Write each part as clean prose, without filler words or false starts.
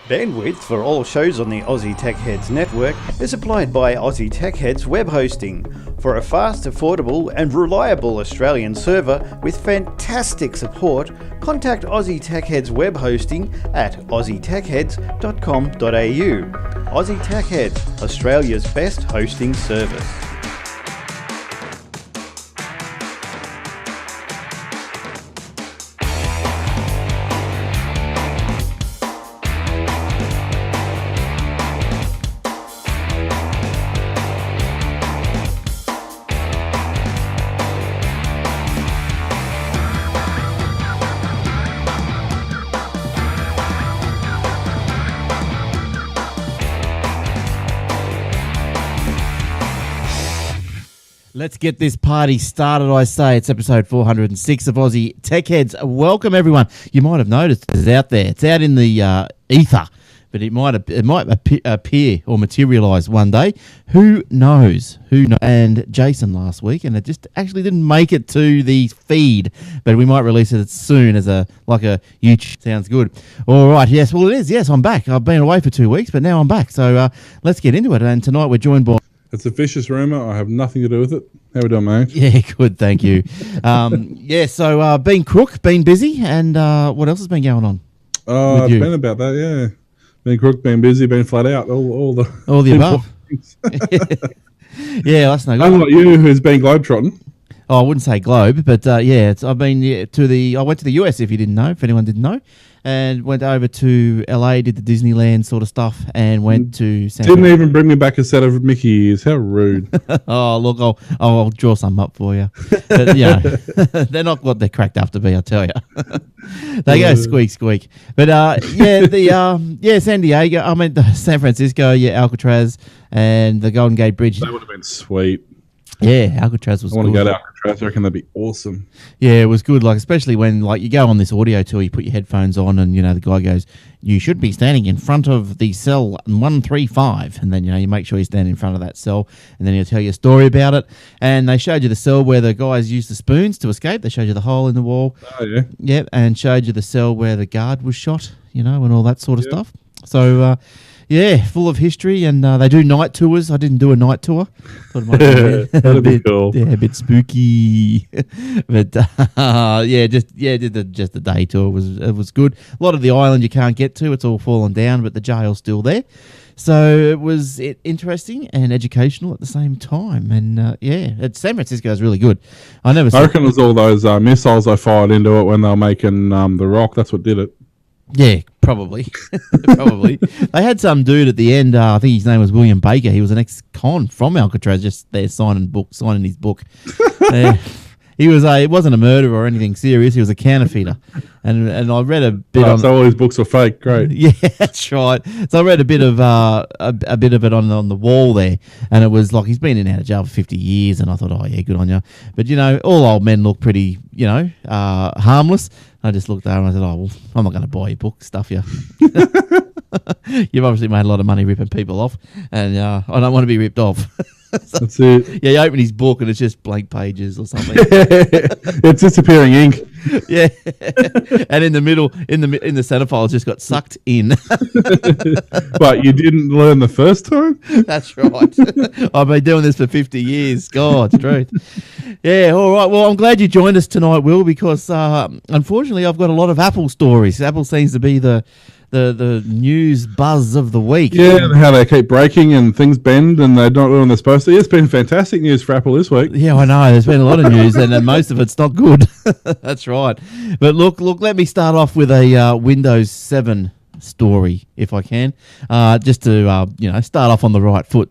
Bandwidth for all shows on the Aussie Tech Heads network is supplied by Aussie Tech Heads web hosting. For a fast, affordable and reliable Australian server with fantastic support, contact Aussie Tech Heads web hosting at aussietechheads.com.au. Aussie Tech Heads, Australia's best hosting service. Let's get this party started, I say. It's episode 406 of Aussie Tech Heads. Welcome, everyone. You might have noticed it's out there. It's out in the ether, but it might appear or materialise one day. Who knows? And Jason last week, and it just actually didn't make it to the feed, but we might release it soon as a YouTube. Sounds good. All right, yes, well it is. Yes, I'm back. I've been away for 2 weeks, but now I'm back. So let's get into it. And tonight we're joined by... It's a vicious rumour. I have nothing to do with it. How we doing, mate? Yeah, good, thank you. So been crook, been busy, and what else has been going on? It's been about that, yeah. Been crook, been busy, been flat out, all the above. Yeah, that's no good. Unlike you, who's been globetrotting. Oh, I wouldn't say globe, but I went to the US, if you didn't know, if anyone didn't know, and went over to LA, did the Disneyland sort of stuff, and went to San Didn't even bring me back a set of Mickey ears. How rude. Oh, look, I'll draw some up for you. But, they're not what they're cracked up to be, I tell you. They go squeak, squeak. But, San Diego, I mean, San Francisco, Alcatraz, and the Golden Gate Bridge. That would have been sweet. Yeah, Alcatraz was I want to go to Alcatraz. I reckon that'd be awesome. Yeah, it was good. Like, especially when you go on this audio tour, you put your headphones on, and the guy goes, "You should be standing in front of the cell 135," and then you make sure you stand in front of that cell, and then he'll tell you a story about it. And they showed you the cell where the guys used the spoons to escape. They showed you the hole in the wall. Oh yeah. Yep, and showed you the cell where the guard was shot. And all that sort of stuff. So. Full of history, and they do night tours. I didn't do a night tour. Thought it might be that'd be cool. Yeah, a bit spooky, but just the day tour it was good. A lot of the island you can't get to; it's all fallen down, but the jail's still there. So it was interesting and educational at the same time. And San Francisco is really good. I reckon it was all those missiles I fired into it when they were making the rock. That's what did it. Yeah, probably. Probably. They had some dude at the end, I think his name was William Baker. He was an ex-con from Alcatraz, just there signing his book. It wasn't a murderer or anything serious. He was a counterfeiter. And I read a bit so all his books were fake. Great. Yeah, that's right. So I read a bit of it on the wall there, and it was like he's been in and out of jail for 50 years, and I thought, oh yeah, good on you. But all old men look pretty, harmless. I just looked there and I said, oh well, I'm not going to buy your book, stuff you. You've obviously made a lot of money ripping people off, and I don't want to be ripped off. So, that's it. Yeah, you open his book and it's just blank pages or something. It's disappearing ink. Yeah, and in the middle, in the centerfold, it's just got sucked in. But you didn't learn the first time? That's right. I've been doing this for 50 years. God's truth. Yeah, all right. Well, I'm glad you joined us tonight, Will, because unfortunately I've got a lot of Apple stories. Apple seems to be the news buzz of the week. Yeah, how they keep breaking and things bend and they're not doing they're supposed to. It's been fantastic news for Apple this week. Yeah, I know. There's been a lot of news and most of it's not good. That's right. But look, let me start off with a Windows 7 story, if I can, just to start off on the right foot.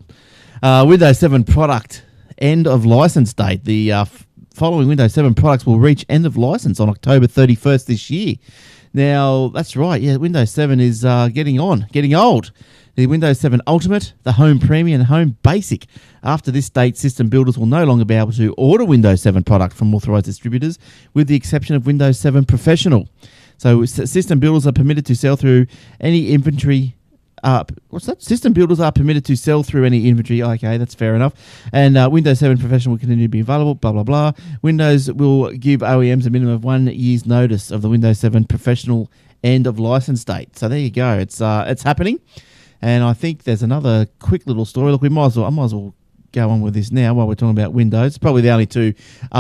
Windows 7 product end of license date. The following Windows 7 products will reach end of license on October 31st this year. Now, that's right. Yeah, Windows 7 is getting old. The Windows 7 Ultimate, the Home Premium, and Home Basic. After this date, system builders will no longer be able to order Windows 7 product from authorized distributors, with the exception of Windows 7 Professional. So, system builders are permitted to sell through any inventory. System builders are permitted to sell through any inventory. Okay, that's fair enough. And Windows 7 Professional will continue to be available, blah, blah, blah. Windows will give OEMs a minimum of 1 year's notice of the Windows 7 Professional end of license date. So there you go. It's happening, and I think there's another quick little story. Look, I might as well go on with this now while we're talking about Windows. It's probably the only two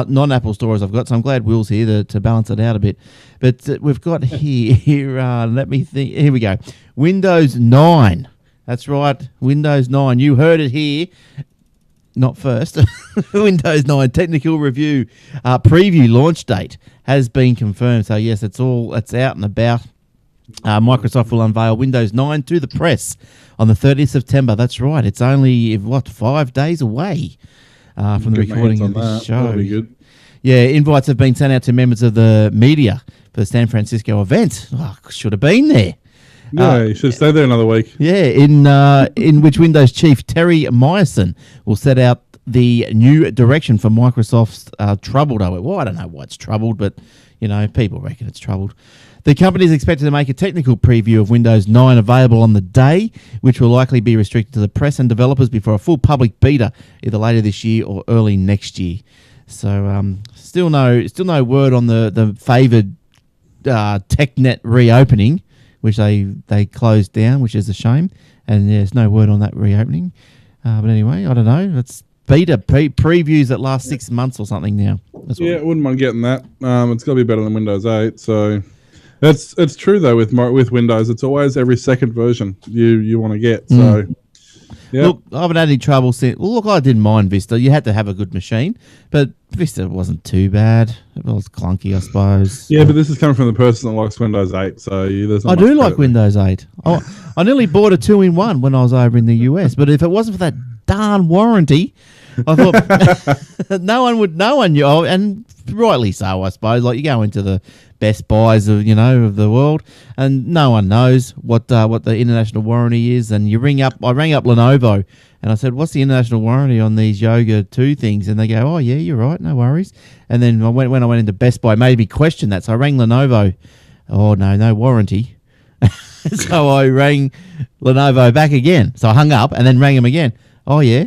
non-Apple stories I've got, so I'm glad Will's here to balance it out a bit. But we've got here, let me think. Here we go. Windows 9. That's right, Windows 9. You heard it here. Not first. Windows 9 technical review preview launch date has been confirmed. So yes, it's out and about. Microsoft will unveil Windows 9 to the press on the 30th of September. That's right. It's only 5 days away from the recording of this show. That'll be good. Yeah, invites have been sent out to members of the media for the San Francisco event. Oh, should have been there. Yeah, you should stay there another week. Yeah, in which Windows chief Terry Myerson will set out the new direction for Microsoft's troubled OS. Well, I don't know why it's troubled, but people reckon it's troubled. The company is expected to make a technical preview of Windows 9 available on the day, which will likely be restricted to the press and developers before a full public beta either later this year or early next year. So still no word on the favoured TechNet reopening, which they closed down, which is a shame. And there's no word on that reopening. But anyway, I don't know. It's beta previews that last 6 months or something now. I wouldn't mind getting that. It's got to be better than Windows 8. So it's true though with Windows. It's always every second version you want to get. So yeah. Look, I haven't had any trouble since. Well, look, I didn't mind Vista. You had to have a good machine, but Vista wasn't too bad. It was clunky, I suppose. Yeah, but this is coming from the person that likes Windows 8. So there's not I do like Windows 8. I nearly bought a 2-in-1 when I was over in the US, but if it wasn't for that darn warranty, I thought no one knew, and rightly so, I suppose. Like, you go into the Best Buys of the world, and no one knows what the international warranty is. And I rang up Lenovo, and I said, "What's the international warranty on these Yoga 2 things?" And they go, "Oh yeah, you're right, no worries." And then when I went into Best Buy, it made me question that. So I rang Lenovo. Oh no warranty. So I rang Lenovo back again. So I hung up and then rang him again. Oh yeah,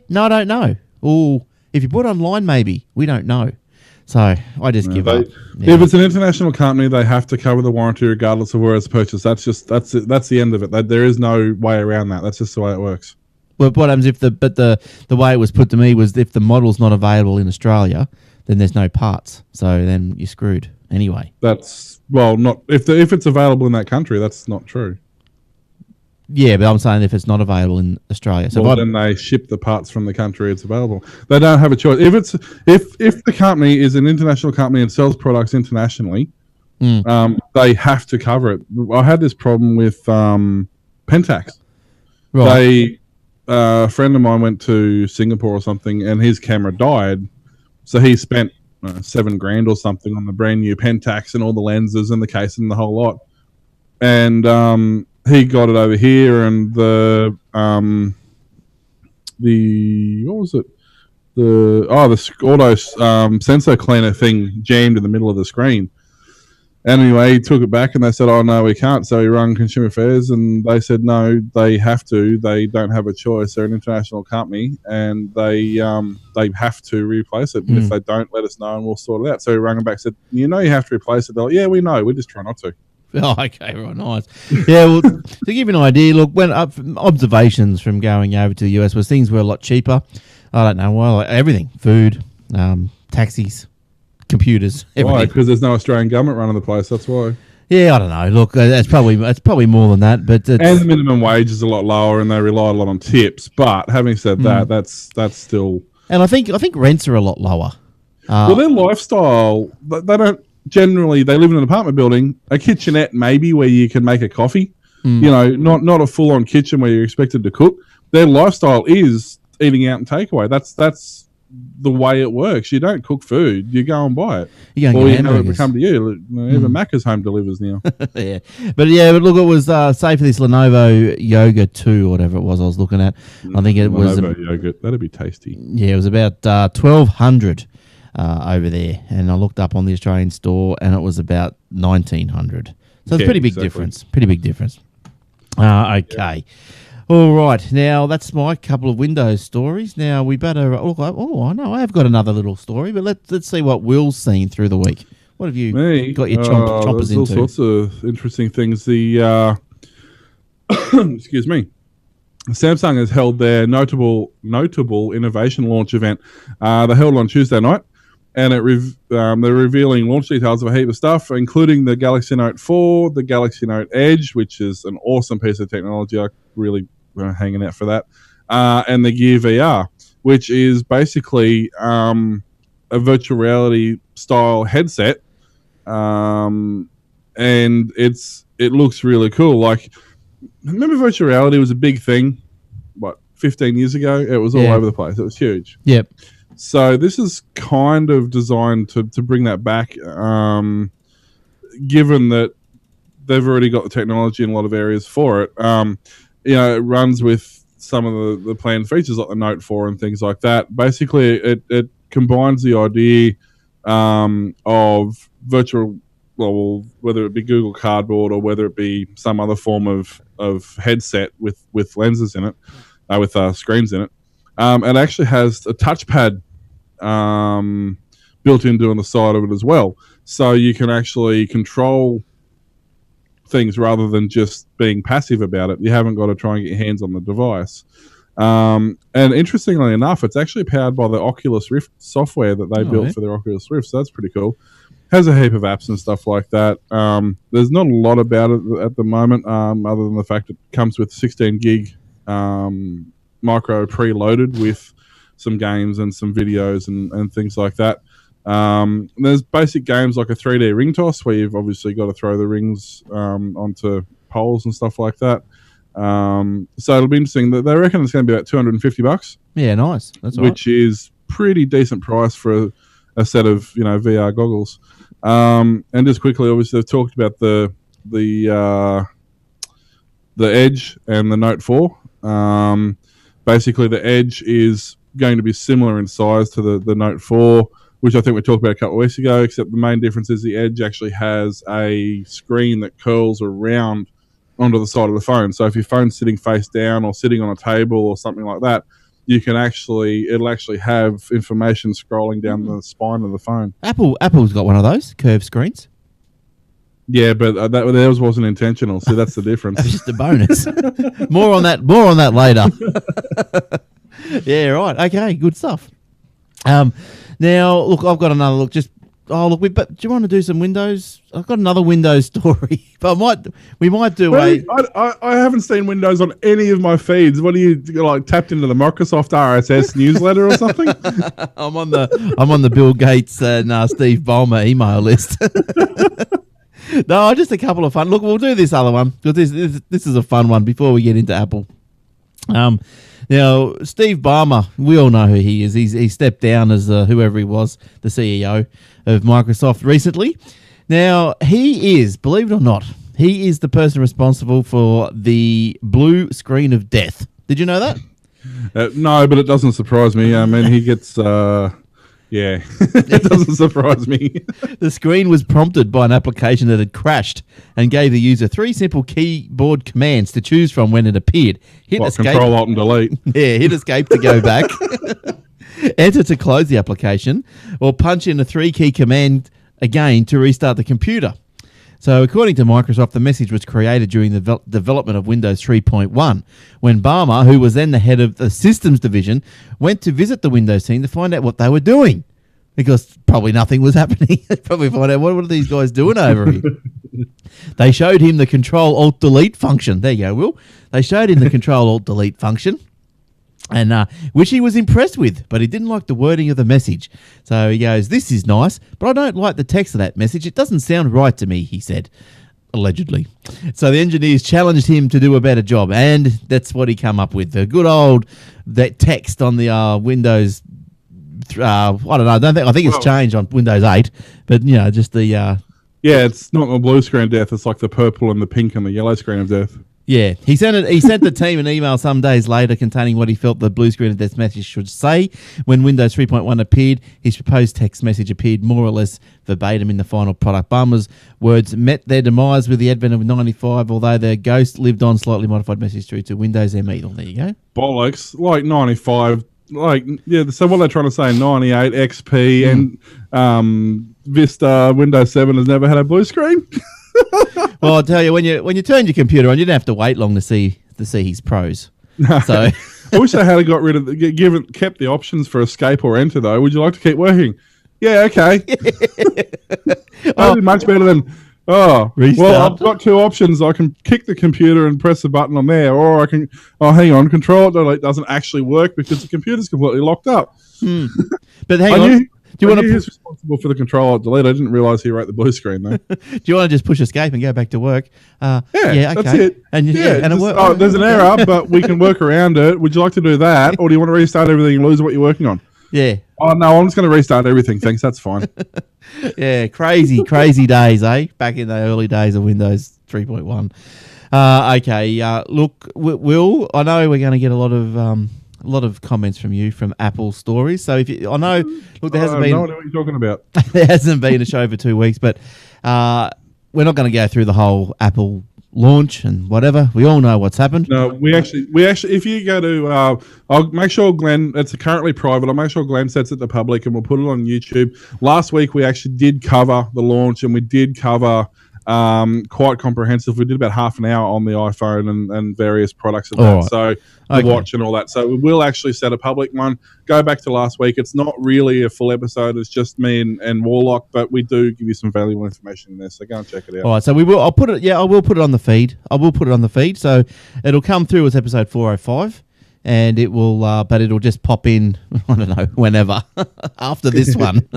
no, I don't know. Oh, if you bought online, maybe we don't know. So I just give up. Yeah. If it's an international company, they have to cover the warranty regardless of where it's purchased. That's the end of it. There is no way around that. That's just the way it works. Well, what happens if the way it was put to me was if the model's not available in Australia, then there's no parts. So then you're screwed anyway. Not if it's available in that country. That's not true. Yeah, but I'm saying if it's not available in Australia, so then they ship the parts from the country it's available. They don't have a choice. If the company is an international company and sells products internationally, they have to cover it. I had this problem with Pentax. Right. A friend of mine went to Singapore or something, and his camera died, so he spent $7,000 or something on the brand new Pentax and all the lenses and the case and the whole lot, and he got it over here, and the what was it? The auto sensor cleaner thing jammed in the middle of the screen. Anyway, he took it back, and they said, "Oh no, we can't." So he rang Consumer Affairs, and they said, "No, they have to. They don't have a choice. They're an international company, and they have to replace it. And if they don't, let us know, and we'll sort it out." So he rang them back, and said, "You know, you have to replace it." They're like, "Yeah, we know. We just try not to." Oh, okay, right, nice. Yeah, well, to give you an idea, look, when observations from going over to the US was things were a lot cheaper. I don't know why, everything, food, taxis, computers, everything. Why? Because there's no Australian government running the place. That's why. Yeah, I don't know. Look, it's probably more than that, but and the minimum wage is a lot lower, and they rely a lot on tips. But having said that, that's still. And I think rents are a lot lower. Well, their lifestyle, they don't. Generally, they live in an apartment building, a kitchenette maybe where you can make a coffee, not a full-on kitchen where you're expected to cook. Their lifestyle is eating out and takeaway. That's the way it works. You don't cook food, you go and buy it. Or you have it come to you. Even Macca's home delivers now. Yeah. But look, it was, say for this Lenovo Yoga 2 or whatever it was I was looking at. I think it was... Lenovo yogurt, that'd be tasty. Yeah, it was about $1,200. Over there, and I looked up on the Australian store, and it was about 1,900. So it's a pretty big difference. Pretty big difference. Okay. All right. Now that's my couple of Windows stories. Now we better. I know I have got another little story, but let's see what Will's seen through the week. What have you Me? got your chompers there's all into? sorts of interesting things. The excuse me. Samsung has held their notable innovation launch event. They held on Tuesday night, and they're revealing launch details of a heap of stuff, including the Galaxy Note 4, the Galaxy Note Edge, which is an awesome piece of technology. I really hanging out for that, and the Gear VR, which is basically a virtual reality style headset, and it looks really cool. Like, remember virtual reality was a big thing, 15 years ago? It was all over the place. It was huge. Yep. So this is kind of designed to bring that back, given that they've already got the technology in a lot of areas for it. It runs with some of the planned features like the Note 4 and things like that. Basically, it combines the idea of virtual, well, whether it be Google Cardboard or whether it be some other form of headset with lenses in it, with screens in it. It actually has a touchpad built into on the side of it as well. So you can actually control things rather than just being passive about it. You haven't got to try and get your hands on the device. And interestingly enough, it's actually powered by the Oculus Rift software that they built for their Oculus Rift. So that's pretty cool. Has a heap of apps and stuff like that. There's not a lot about it at the moment, other than the fact it comes with 16 gig micro preloaded with some games and some videos and things like that. There's basic games like a 3D ring toss where you've obviously got to throw the rings onto poles and stuff like that. So it'll be interesting. They reckon it's going to be about $250. Yeah, nice. That's which is pretty decent price for a set of VR goggles. And just quickly, obviously, they've talked about the Edge and the Note 4. Basically, the Edge is going to be similar in size to the Note 4, which I think we talked about a couple of weeks ago, except the main difference is the Edge actually has a screen that curls around onto the side of the phone. So if your phone's sitting face down or sitting on a table or something like that, it'll actually have information scrolling down the spine of the phone. Apple's got one of those curved screens. Yeah, but theirs wasn't intentional. So that's the difference. It's just a bonus. More on that later. Yeah, right. Okay, good stuff. Now, look, I've got another look. But do you want to do some Windows? I've got another Windows story, but we might do I haven't seen Windows on any of my feeds. What are you like tapped into the Microsoft RSS newsletter or something? I'm on the Bill Gates and Steve Ballmer email list. No, just a couple of fun. Look, we'll do this other one because this is a fun one before we get into Apple. Now, Steve Ballmer, we all know who he is. He stepped down as whoever he was, the CEO of Microsoft recently. Now, he is, believe it or not, he is the person responsible for the blue screen of death. Did you know that? No, but it doesn't surprise me. I mean, he gets... Yeah, it doesn't surprise me. The screen was prompted by an application that had crashed and gave the user 3 simple keyboard commands to choose from when it appeared. Hit escape. Control, Alt, and Delete. Yeah, hit escape to go back. Enter to close the application, or punch in a 3-key command again to restart the computer. So according to Microsoft, the message was created during the development of Windows 3.1, when Ballmer, who was then the head of the systems division, went to visit the Windows team to find out what they were doing. Because probably nothing was happening. Probably find out what are these guys doing over here. They showed him the Control-Alt-Delete function. There you go, Will. They showed him the Control-Alt-Delete function, and which he was impressed with, but he didn't like the wording of the message. So he goes, "This is nice, but I don't like the text of that message. It doesn't sound right to me," he said, allegedly. So the engineers challenged him to do a better job, and that's what he came up with. The good old that text on the Windows. I don't know. I think it's changed on Windows 8, but just the. Yeah, it's not the blue screen of death. It's like the purple and the pink and the yellow screen of death. Yeah, he sent the team an email some days later containing what he felt the blue screen of death message should say. When Windows 3.1 appeared, his proposed text message appeared more or less verbatim in the final product. Ballmer's words met their demise with the advent of 95, although their ghost lived on, slightly modified message through to Windows ME. Well, there you go. Bollocks, like 95. So what they're trying to say, 98 XP and Vista Windows 7 has never had a blue screen. Well, I'll tell you, when you turn your computer on, you didn't have to wait long to see his pros. No. So I wish they had got rid of kept the options for escape or enter though. Would you like to keep working? Yeah, okay. That'd be much better than Restart. well, I've got two options. I can kick the computer and press the button on there, or I can hang on, Control Delete doesn't actually work because the computer's completely locked up. But hang on. Do you want to? He's responsible for the Control Delete. I didn't realise he wrote the blue screen though. Do you want to just push escape and go back to work? Yeah, okay. that's it. And and it works. Oh, there's an error, but we can work around it. Would you like to do that, or do you want to restart everything and lose what you're working on? Yeah. Oh no, I'm just going to restart everything. Thanks, that's fine. Yeah, crazy days, eh? Back in the early days of Windows 3.1. Okay. Look, Will, I know we're going to get a lot of comments from you from Apple stories. So I know, look, there hasn't been. No idea what you're talking about. There hasn't been a show for 2 weeks, but we're not going to go through the whole Apple launch and whatever. We all know what's happened. No, we actually, if you go to, I'll make sure Glenn, it's currently private. I'll make sure Glenn sets it to public and we'll put it on YouTube. Last week we actually did cover the launch and we did cover quite comprehensive. We did about half an hour on the iPhone and various products of that. Right. So the watch and all that. So we will actually set a public one. Go back to last week. It's not really a full episode. It's just me and Warlock, but we do give you some valuable information in there. So go and check it out. All right. So we will. I'll put it. Yeah, I will put it on the feed. So it'll come through as episode 405. And it will, but it'll just pop in, I don't know, whenever, after this one.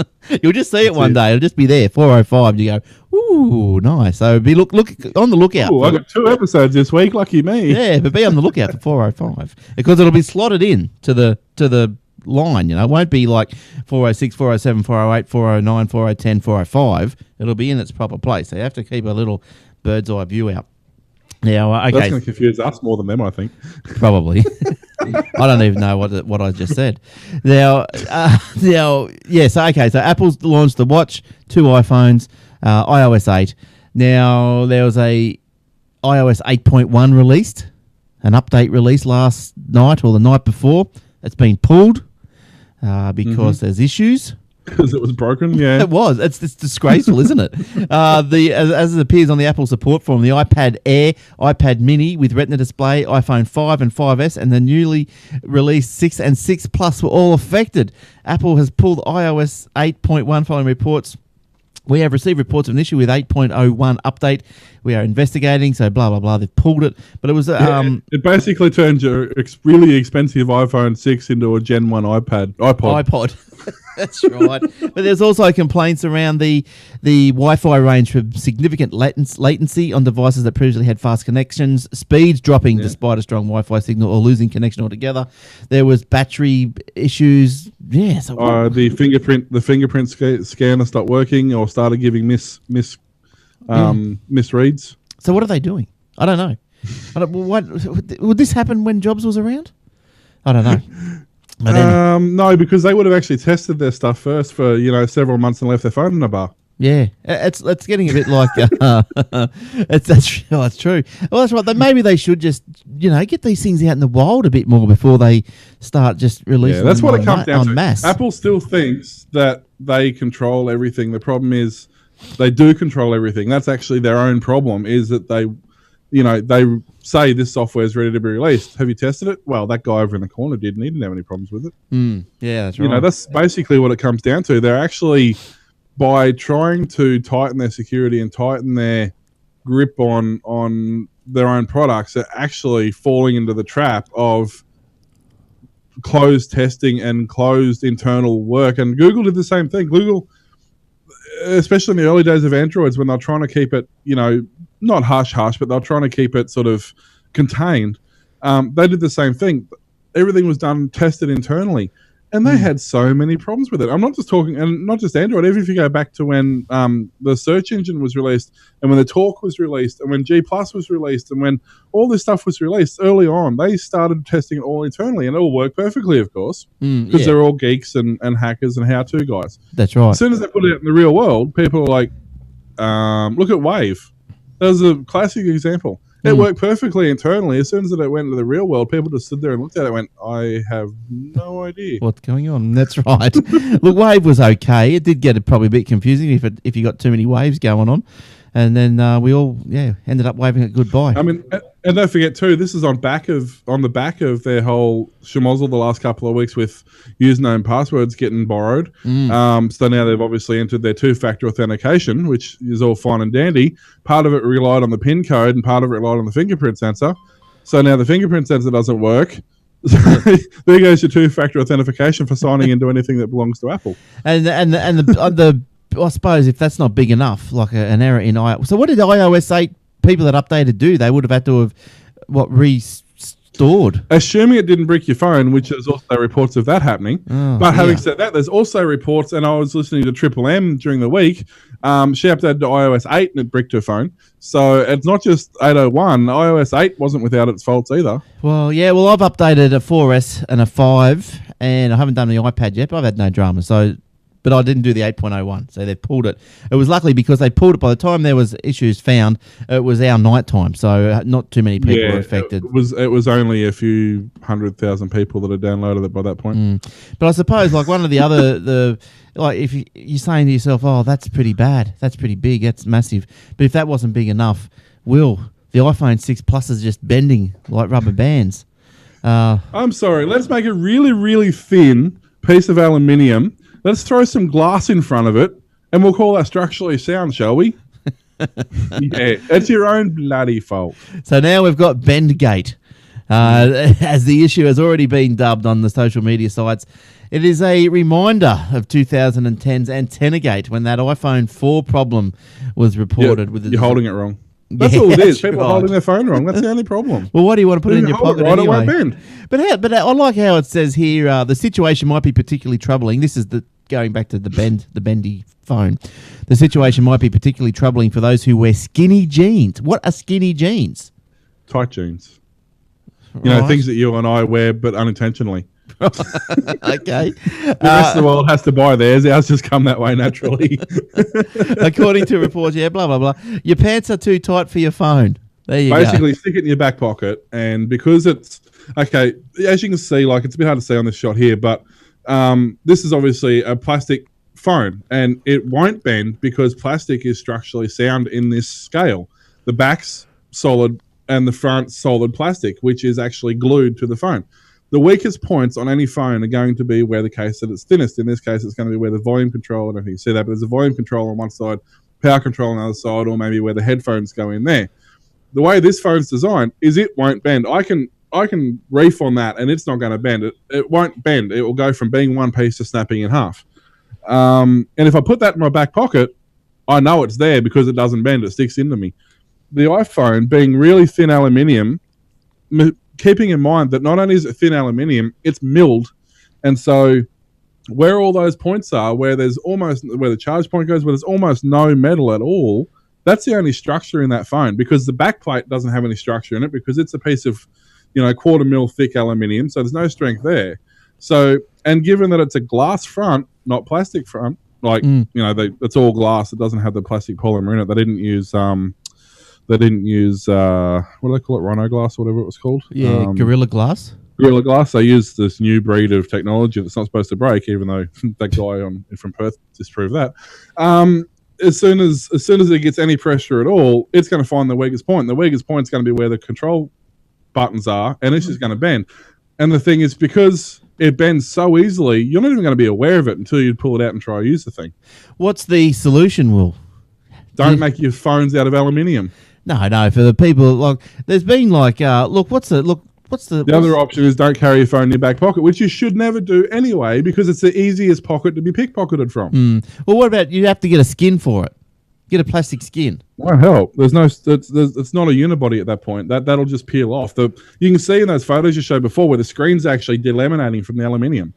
You'll just see it one day. It'll just be there, 405. You go, ooh, nice. So look on the lookout. Ooh, I got 2 episodes this week. Lucky me. Yeah, but be on the lookout for 405 because it'll be slotted in to the line. You know, it won't be like 406, 407, 408, 409, 4010, 405. It'll be in its proper place. So you have to keep a little bird's eye view out. Now, okay. That's going to confuse us more than them, I think. Probably. I don't even know what I just said. Now, yes, okay. So Apple's launched the watch, 2 iPhones, iOS 8. Now there was a iOS 8.1 released, an update released last night or the night before. It's been pulled because there's issues. Because it was broken, yeah. It was. It's disgraceful, isn't it? As it appears on the Apple support forum, the iPad Air, iPad Mini with Retina display, iPhone 5 and 5S, and the newly released 6 and 6 Plus were all affected. Apple has pulled iOS 8.1 following reports. We have received reports of an issue with 8.01 update. We are investigating, so blah, blah, blah. They've pulled it. But it was... it basically turned your really expensive iPhone 6 into a Gen 1 iPod. That's right. But there's also complaints around the Wi-Fi range for significant latency on devices that previously had fast connections, speeds dropping despite a strong Wi-Fi signal or losing connection altogether. There was battery issues. Yeah. So the fingerprint scanner stopped working or started giving misreads. So what are they doing? I don't know. Would this happen when Jobs was around? I don't know. No, because they would have actually tested their stuff first for several months and left their phone in a bar. Yeah, it's getting a bit like that's true. Well, that's right. Maybe they should just get these things out in the wild a bit more before they start just releasing. Yeah, that's what it comes down to. Mass. Apple still thinks that they control everything. The problem is they do control everything. That's actually their own problem. Is that they say this software is ready to be released. Have you tested it? Well, that guy over in the corner did, and he didn't have any problems with it. Yeah, that's right. That's basically what it comes down to. They're actually, by trying to tighten their security and tighten their grip on their own products, they're actually falling into the trap of closed testing and closed internal work. And Google did the same thing. Google, especially in the early days of Androids, when they're trying to keep it, not hush, but they're trying to keep it sort of contained. They did the same thing. Everything was tested internally, and they had so many problems with it. I'm not just talking, and not just Android. Even if you go back to when the search engine was released, and when the Talk was released, and when G Plus was released, and when all this stuff was released early on, they started testing it all internally, and it all worked perfectly, of course, because they're all geeks and hackers and how-to guys. That's right. As soon as they put it out in the real world, people are like, look at Wave. That was a classic example. It worked perfectly internally. As soon as it went into the real world, people just stood there and looked at it and went, I have no idea what's going on. That's right. Look, Wave was okay. It did get probably a bit confusing if you got too many waves going on. And then we all ended up waving it goodbye. I mean, and don't forget too, this is on the back of their whole schmozzle the last couple of weeks with username passwords getting borrowed. So now they've obviously entered their two-factor authentication, which is all fine and dandy. Part of it relied on the PIN code, and part of it relied on the fingerprint sensor. So now the fingerprint sensor doesn't work. There goes your two-factor authentication for signing into anything that belongs to Apple. And the I suppose if that's not big enough, like an error in iOS. So what did iOS 8 people that updated do? They would have had to have restored. Assuming it didn't brick your phone, which there's also reports of that happening. But having said that, there's also reports, and I was listening to Triple M during the week. She updated to iOS 8 and it bricked her phone. So it's not just 801. iOS 8 wasn't without its faults either. Well, yeah. Well, I've updated a 4S and a 5, and I haven't done the iPad yet, but I've had no drama. So. But I didn't do the 8.01, so they pulled it. It was luckily because they pulled it by the time there was issues found. It was our night time, so not too many people were affected. It was only a few 100,000 people that had downloaded it by that point. But I suppose like one of the other if you're saying to yourself, oh, that's pretty bad, that's pretty big, that's massive. But if that wasn't big enough, the iPhone 6 Plus is just bending like rubber bands. I'm sorry. Let's make a really, really thin piece of aluminium. Let's throw some glass in front of it, and we'll call that structurally sound, shall we? Yeah, it's your own bloody fault. So now we've got Bendgate, as the issue has already been dubbed on the social media sites. It is a reminder of 2010's Antennagate, when that iPhone 4 problem was reported. You're holding it wrong. That's all it is. People are holding their phone wrong. That's the only problem. Well, why do you want to put it in your pocket right, anyway? It won't bend. But I like how it says here, the situation might be particularly troubling. This is going back to the bendy phone. The situation might be particularly troubling for those who wear skinny jeans. What are skinny jeans? Tight jeans. You know, things that you and I wear, but unintentionally. Okay. The rest of the world has to buy theirs. Ours just come that way naturally. According to reports, blah, blah, blah. Your pants are too tight for your phone. There you go. Basically, stick it in your back pocket. And because it's, okay, as you can see, like it's a bit hard to see on this shot here, but this is obviously a plastic phone, and it won't bend because plastic is structurally sound in this scale. The back's solid and the front's solid plastic, which is actually glued to the phone. The weakest points on any phone are going to be where the case that it's thinnest. In this case, it's going to be where the volume control, I don't know if you can see that, but there's a volume control on one side, power control on the other side, or maybe where the headphones go in there. The way this phone's designed is it won't bend. I can reef on that and it's not going to bend. It won't bend. It will go from being one piece to snapping in half. And if I put that in my back pocket, I know it's there because it doesn't bend. It sticks into me. The iPhone being really thin aluminium, keeping in mind that not only is it thin aluminium, it's milled. And so where all those points are, where the charge point goes, where there's almost no metal at all, that's the only structure in that phone, because the back plate doesn't have any structure in it because it's a piece of, 1/4 mil thick aluminium. So there's no strength there. So, and given that it's a glass front, not plastic front, it's all glass. It doesn't have the plastic polymer in it. They didn't use what do they call it? Rhino glass, whatever it was called. Yeah, Gorilla Glass. Gorilla Glass. They use this new breed of technology that's not supposed to break, even though that guy from Perth disproved that. As soon as it gets any pressure at all, it's going to find the weakest point. The weakest point is going to be where the control buttons are, and it's just going to bend. And the thing is, because it bends so easily, you're not even going to be aware of it until you pull it out and try to use the thing. What's the solution, Will? Don't make your phones out of aluminium. No. For the people, there's been the other option is don't carry your phone in your back pocket, which you should never do anyway, because it's the easiest pocket to be pickpocketed from. Well, what about you have to get a skin for it? Get a plastic skin. Won't help. It's not a unibody at that point. That'll just peel off. You can see in those photos you showed before where the screen's actually delaminating from the aluminium.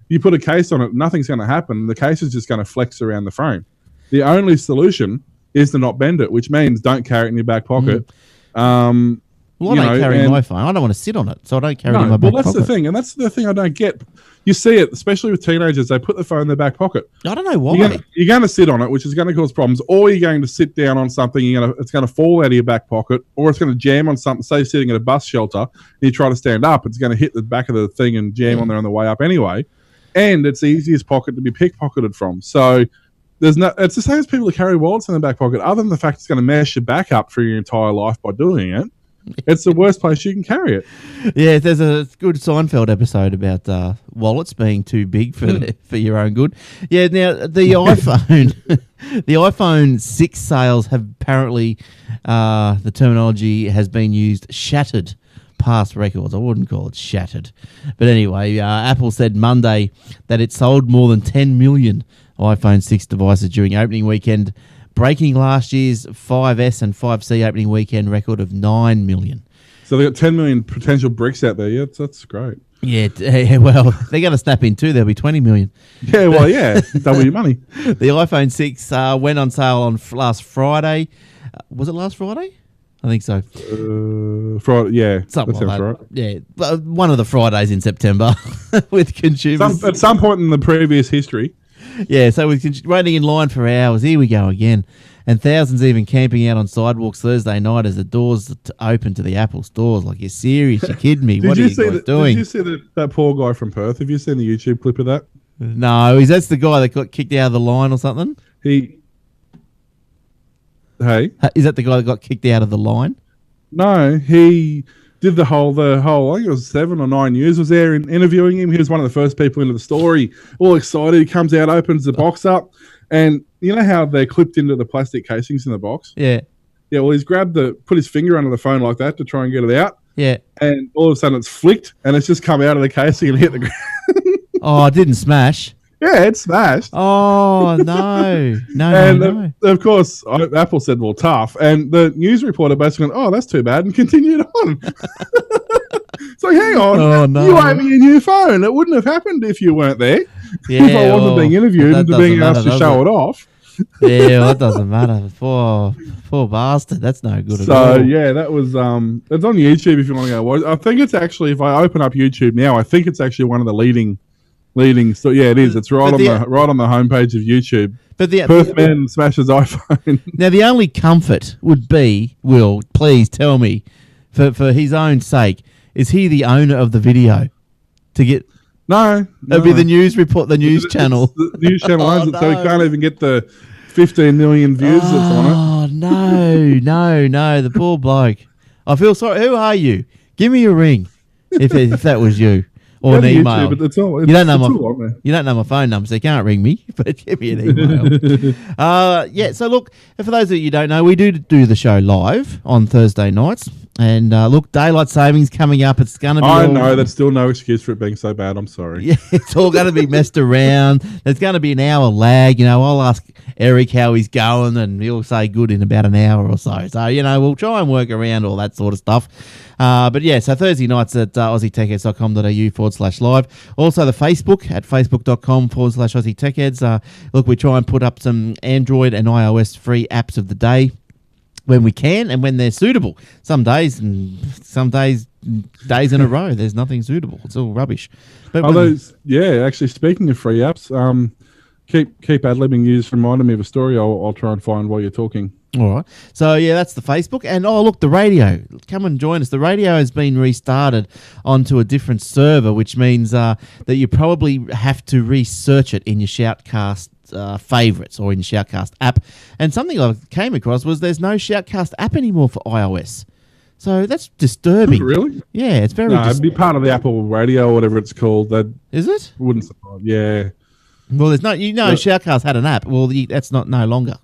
You put a case on it, nothing's going to happen. The case is just going to flex around the frame. The only solution is to not bend it, which means don't carry it in your back pocket. Well, I don't carry my phone. I don't want to sit on it, so I don't carry it in my back pocket. Well, that's the thing, and that's the thing I don't get. You see it, especially with teenagers. They put the phone in their back pocket. I don't know why. You're going to sit on it, which is going to cause problems, or you're going to sit down on something. It's going to fall out of your back pocket, or it's going to jam on something. Say, sitting at a bus shelter, and you try to stand up, it's going to hit the back of the thing and jam on there on the way up anyway. And it's the easiest pocket to be pickpocketed from. So it's the same as people who carry wallets in their back pocket. Other than the fact it's going to mess your back up for your entire life by doing it, it's the worst place you can carry it. Yeah, there's a good Seinfeld episode about wallets being too big for your own good. Yeah, now the iPhone, the iPhone 6 sales have apparently, the terminology has been used, shattered past records. I wouldn't call it shattered. But anyway, Apple said Monday that it sold more than 10 million iPhone 6 devices during opening weekend, breaking last year's 5S and 5C opening weekend record of 9 million. So they've got 10 million potential bricks out there. Yeah, that's great. Yeah, well, they're going to snap in too. There'll be 20 million. Yeah, well, yeah, double your money. The iPhone 6 went on sale on last Friday. Was it last Friday? I think so. Friday, yeah. Something that like sounds that. right. Yeah, one of the Fridays in September with consumers. At some point in the previous history. Yeah, so with waiting in line for hours, here we go again. And thousands even camping out on sidewalks Thursday night as the doors open to the Apple stores. Like, you're serious? You're kidding me? What are you guys doing? Did you see that poor guy from Perth? Have you seen the YouTube clip of that? No, that's the guy that got kicked out of the line or something? Hey? Is that the guy that got kicked out of the line? No, he did the whole, I think it was 7 or 9 years was there interviewing him. He was one of the first people into the story, all excited. He comes out, opens the box up, and you know how they're clipped into the plastic casings in the box? Yeah. Yeah, well, he's put his finger under the phone like that to try and get it out. Yeah. And all of a sudden it's flicked, and it's just come out of the casing and hit the ground. Oh, it didn't smash. Yeah, it smashed. Oh, no. No. Of course, Apple said, well, tough. And the news reporter basically went, oh, that's too bad, and continued on. So hang on. Oh, no. You owe me a new phone. It wouldn't have happened if you weren't there. Yeah, if I wasn't being interviewed and being asked to show it off. Yeah, well, that doesn't matter. Poor bastard. That's no good at all. So, yeah, that was, it's on YouTube if you want to go watch. I think it's actually, if I open up YouTube now, I think it's actually one of the leading. So yeah, it is. It's right on the homepage of YouTube. But the Perth man smashes iPhone. Now the only comfort would be, Will, please tell me, for his own sake, is he the owner of the video? To get no, it'd be the news report, the news channel. The news channel owns it, so he can't even get the 15 million views that's on it. Oh no, the poor bloke. I feel sorry. Who are you? Give me a ring if that was you. Or an email. YouTube, you don't know my phone number, so you can't ring me. But give me an email. Yeah. So look, for those of you who don't know, we do the show live on Thursday nights, and look, daylight savings coming up. It's going to be. I know that's still no excuse for it being so bad. I'm sorry. Yeah, it's all going to be messed around. There's going to be an hour lag. I'll ask Eric how he's going, and he'll say good in about an hour or so. So we'll try and work around all that sort of stuff. But yeah, so Thursday nights at aussietechheads.com.au/live. Also the Facebook at facebook.com/AussieTechHeads. Look, we try and put up some Android and iOS free apps of the day when we can and when they're suitable. Some days in a row, there's nothing suitable. It's all rubbish. But actually, speaking of free apps, keep ad-libbing you. Just reminded me of a story I'll try and find while you're talking. All right. So, yeah, that's the Facebook. And, look, the radio. Come and join us. The radio has been restarted onto a different server, which means that you probably have to research it in your Shoutcast favourites or in your Shoutcast app. And something I came across was there's no Shoutcast app anymore for iOS. So that's disturbing. Really? Yeah, it's very it'd be part of the Apple Radio or whatever it's called. Is it? Wouldn't surprise. Yeah. Well, there's no... Shoutcast had an app. Well, that's no longer.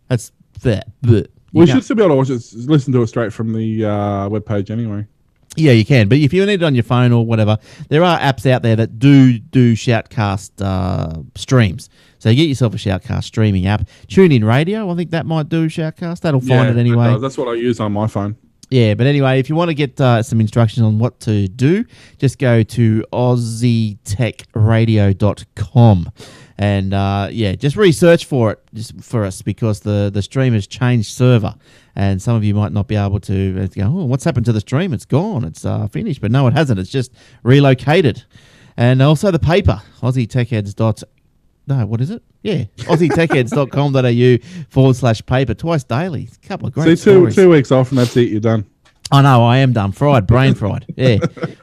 That's... We should still be able to watch it, listen to it straight from the webpage anyway. Yeah, you can. But if you need it on your phone or whatever, there are apps out there that do Shoutcast streams. So you get yourself a Shoutcast streaming app. Tune In Radio, I think that might do Shoutcast. That'll find it anyway. That's what I use on my phone. Yeah, but anyway, if you want to get some instructions on what to do, just go to aussietechradio.com. And, just research for it just for us because the stream has changed server. And some of you might not be able to go, what's happened to the stream? It's gone. It's finished. But no, it hasn't. It's just relocated. And also the paper, aussietechheads. No, what is it? Yeah, aussietechheads.com.au/paper, twice daily. A couple of great stories. 2 weeks off and that's it, you're done. I know, I am done. Fried, brain fried. Yeah.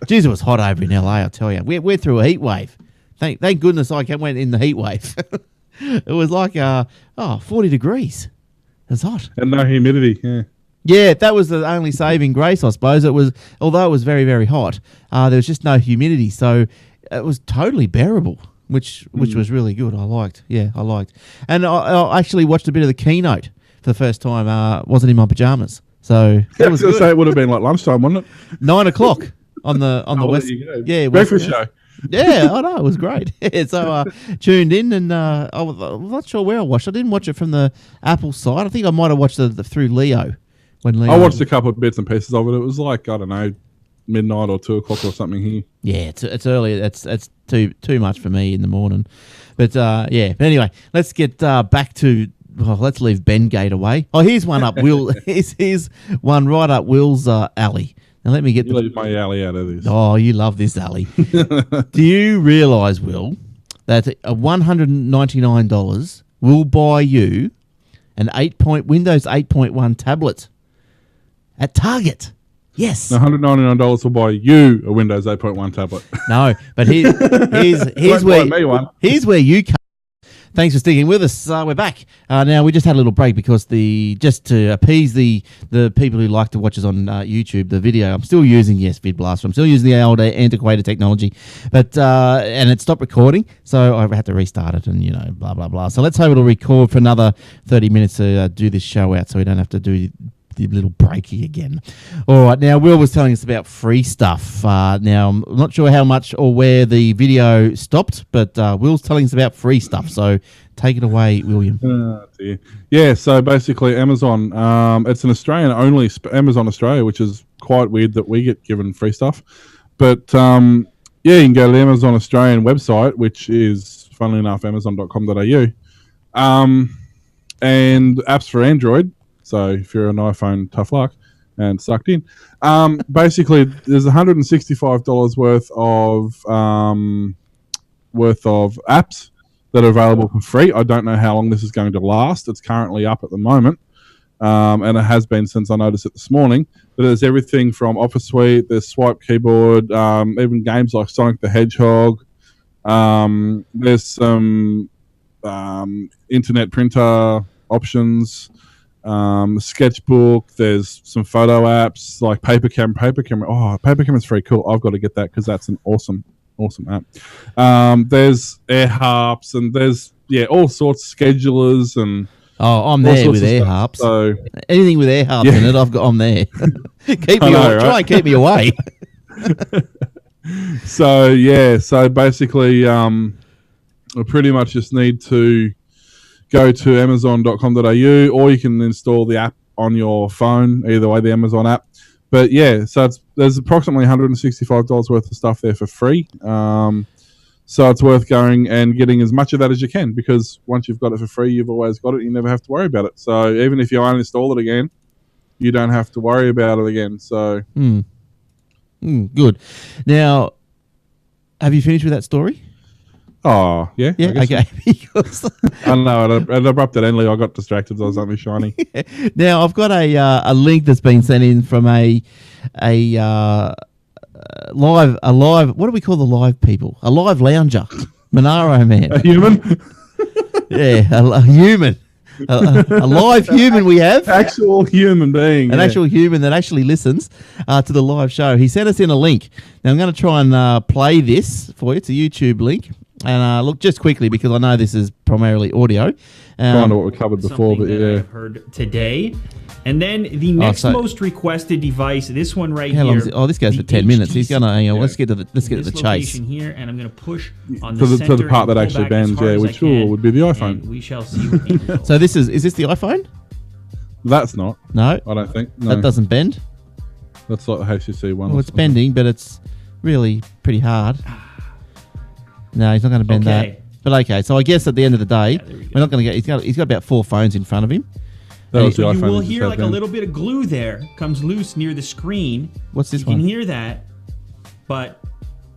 Jeez, it was hot over in LA, I'll tell you. We're through a heat wave. Thank goodness I went in the heat wave. It was like 40 degrees. It's hot. And no humidity, yeah. Yeah, that was the only saving grace, I suppose. Although it was very, very hot, there was just no humidity, so it was totally bearable, which was really good. I liked. And I actually watched a bit of the keynote for the first time. Wasn't in my pajamas, so that was good. So it would have been like lunchtime, wouldn't it? 9 o'clock on the west. Yeah, breakfast show. Yeah, I know, it was great. So tuned in, and I'm not sure where I watched. I didn't watch it from the Apple side. I think I might have watched it through Leo. I watched a couple of bits and pieces of it. It was like, I don't know, midnight or 2 o'clock or something here. Yeah, it's early. It's too much for me in the morning. But yeah. But anyway, let's get back to. Well, let's leave Bendgate away. Oh, here's one up Will. Here's one right up Will's alley. Now let me get leave my alley out of this. Oh, you love this alley. Do you realise, Will, that $199 will buy you an Windows 8.1 tablet at Target? Yes. $199 will buy you a Windows 8.1 tablet. No, but here's where you come. Thanks for sticking with us. We're back. Now, we just had a little break because just to appease the people who like to watch us on YouTube, the video, I'm still using, VidBlast. I'm still using the old antiquated technology, but and it stopped recording, so I had to restart it and, blah, blah, blah. So let's hope it'll record for another 30 minutes to do this show out so we don't have to do the little breaky again. All right, now Will was telling us about free stuff. Now, I'm not sure how much or where the video stopped, but Will's telling us about free stuff. So take it away, William. Dear. Yeah, so basically Amazon, it's an Australian-only Amazon Australia, which is quite weird that we get given free stuff. But, you can go to the Amazon Australian website, which is, funnily enough, amazon.com.au, and apps for Android. So if you're an iPhone, tough luck and sucked in. Basically, there's $165 worth of apps that are available for free. I don't know how long this is going to last. It's currently up at the moment, and it has been since I noticed it this morning. But there's everything from Office Suite, there's Swipe Keyboard, even games like Sonic the Hedgehog. There's some internet printer options. Sketchbook, there's some photo apps like paper camera. Oh, paper camera's very cool. I've got to get that because that's an awesome app. There's air harps and there's all sorts of schedulers and I'm there with air harps. So anything with air harps in it, I'm there. Try and keep me away. So basically, we pretty much just need to go to amazon.com.au, or you can install the app on your phone, either way, the Amazon app. But so there's approximately $165 worth of stuff there for free. So it's worth going and getting as much of that as you can, because once you've got it for free, you've always got it. You never have to worry about it. So even if you uninstall it again, you don't have to worry about it again. So good. Now, have you finished with that story? Oh, yeah. Yeah, okay. I don't know. At abrupt endly, I got distracted. I was only shiny. Now, I've got a link that's been sent in from a live. What do we call the live people? A live lounger, Monaro man. A human. Yeah, a human. A live human we have. Actual human being. An actual human that actually listens to the live show. He sent us in a link. Now, I'm going to try and play this for you. It's a YouTube link. And look, just quickly, because I know this is primarily audio. Kind of what we covered before, but I've heard today. And then the next most requested device, this one right here. This goes for 10 minutes. He's gonna hang on. Let's get to the chase. Here, and I'm gonna push on the center to the part that actually bends, which would be the iPhone. We shall see. What so is this the iPhone? That's not. No, I don't think. No. That doesn't bend. That's like the HTC one. Well, it's bending, but it's really pretty hard. No, he's not going to bend that. But okay, so I guess at the end of the day, we're not going to get. He's got about 4 phones in front of him. So you will hear like a little bit of glue there comes loose near the screen. What's this one? You can hear that, but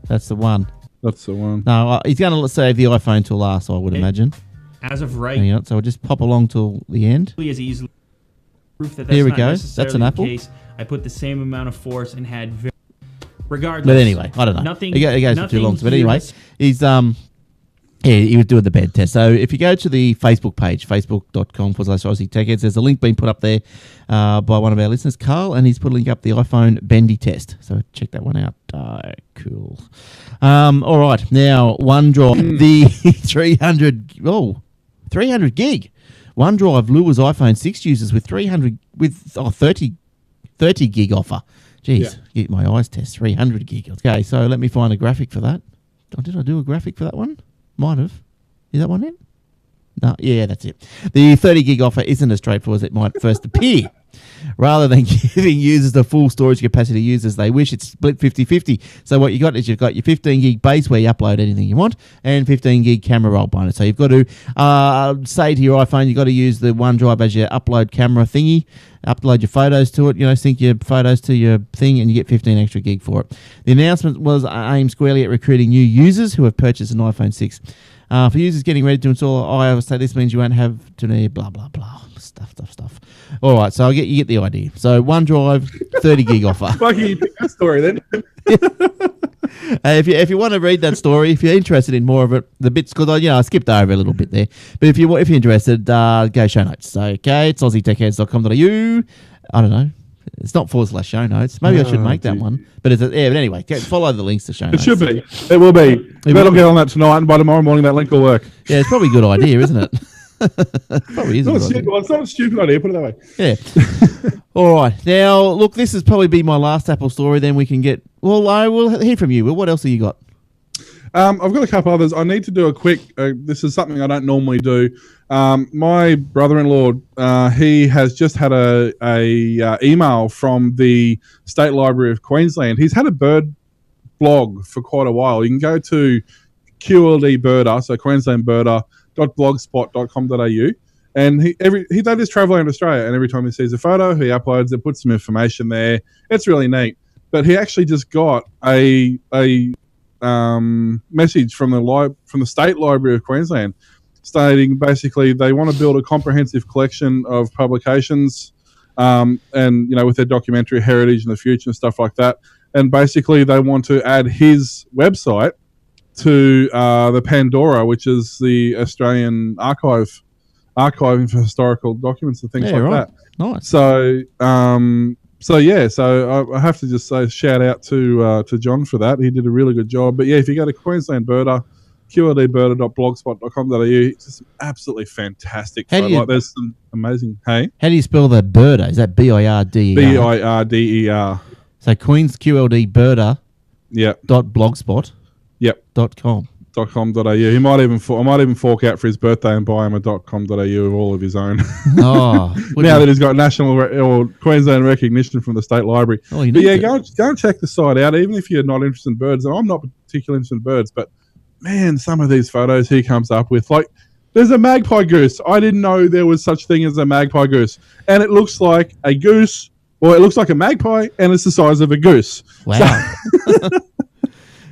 that's the one. That's the one. No, he's going to save the iPhone till last, I would imagine. As of right, Hang on, so I'll just pop along till the end. as easily proof that Here we not go. necessarily That's an the apple. case. I put the same amount of force and had regardless. But anyway, I don't know. Nothing. It goes for too long. But anyway, is- he's he was doing the bed test. So if you go to the Facebook page, facebook.com/Aussie Tech Heads, there's a link being put up there by one of our listeners, Carl, and he's put a link up the iPhone Bendy test. So check that one out. Cool. All right. Now, OneDrive, the 300 gig. OneDrive lures iPhone 6 users with 30 gig offer. Jeez, get my eyes test, 300 gig. Okay, so let me find a graphic for that. Oh, did I do a graphic for that one? Might have. Is that one it? No, yeah, that's it. The 30 gig offer isn't as straightforward as it might first appear. Rather than giving users the full storage capacity to use as they wish, it's split 50-50. So what you got is you've got your 15 gig base where you upload anything you want and 15 gig camera roll bonus. So you've got to say to your iPhone, you've got to use the OneDrive as your upload camera thingy, upload your photos to it, sync your photos to your thing, and you get 15 extra gig for it. The announcement was aimed squarely at recruiting new users who have purchased an iPhone 6. For users getting ready to install iOS, so this means you won't have to need blah, blah, blah. Stuff. All right, so you get the idea. So OneDrive, 30 gig offer. Lucky you picked that story then. If you want to read that story, if you're interested in more of it, the bits, because I skipped over a little bit there. But if you're interested, go show notes. So, okay, it's aussietechheads.com.au. I don't know. It's not /show notes. Maybe I should make that one. But but anyway, follow the links to show notes. It should be. It will be. Better get on that tonight, and by tomorrow morning that link will work. Yeah, it's probably a good idea, isn't it? Probably is a good idea. Well, it's not a stupid idea, put it that way. Yeah. All right. Now, look, this has probably been my last Apple story. Then we can get... Well, I will hear from you. Well, what else have you got? I've got a couple others. I need to do a quick... this is something I don't normally do. My brother-in-law, he has just had a email from the State Library of Queensland. He's had a bird blog for quite a while. You can go to QLD Birder, so Queensland Birder, .blogspot.com.au, and they just travel around Australia, and every time he sees a photo, he uploads it, puts some information there. It's really neat. But he actually just got a message from the State Library of Queensland stating basically they want to build a comprehensive collection of publications, and with their documentary heritage in the future and stuff like that. And basically they want to add his website to the Pandora, which is the Australian archiving for historical documents and things like that. Nice. So I have to just say shout out to John for that. He did a really good job. But yeah, if you go to Queensland Birder, qldbirder.blogspot.com.au, it's just absolutely fantastic. There's some amazing. Hey, how do you spell that birder? Is that BIRDER? BIRDER. So Queen's QLD Birder. Yeah. .blogspot. Yep. .com.au. I might even fork out for his birthday and buy him a .com.au of all of his own. Oh, now that he's got national or Queensland recognition from the State Library. Oh, but yeah, go and check the site out, even if you're not interested in birds. And I'm not particularly interested in birds, but man, some of these photos he comes up with, like there's a magpie goose. I didn't know there was such thing as a magpie goose, and it looks like a goose, or it looks like a magpie, and it's the size of a goose. Wow. So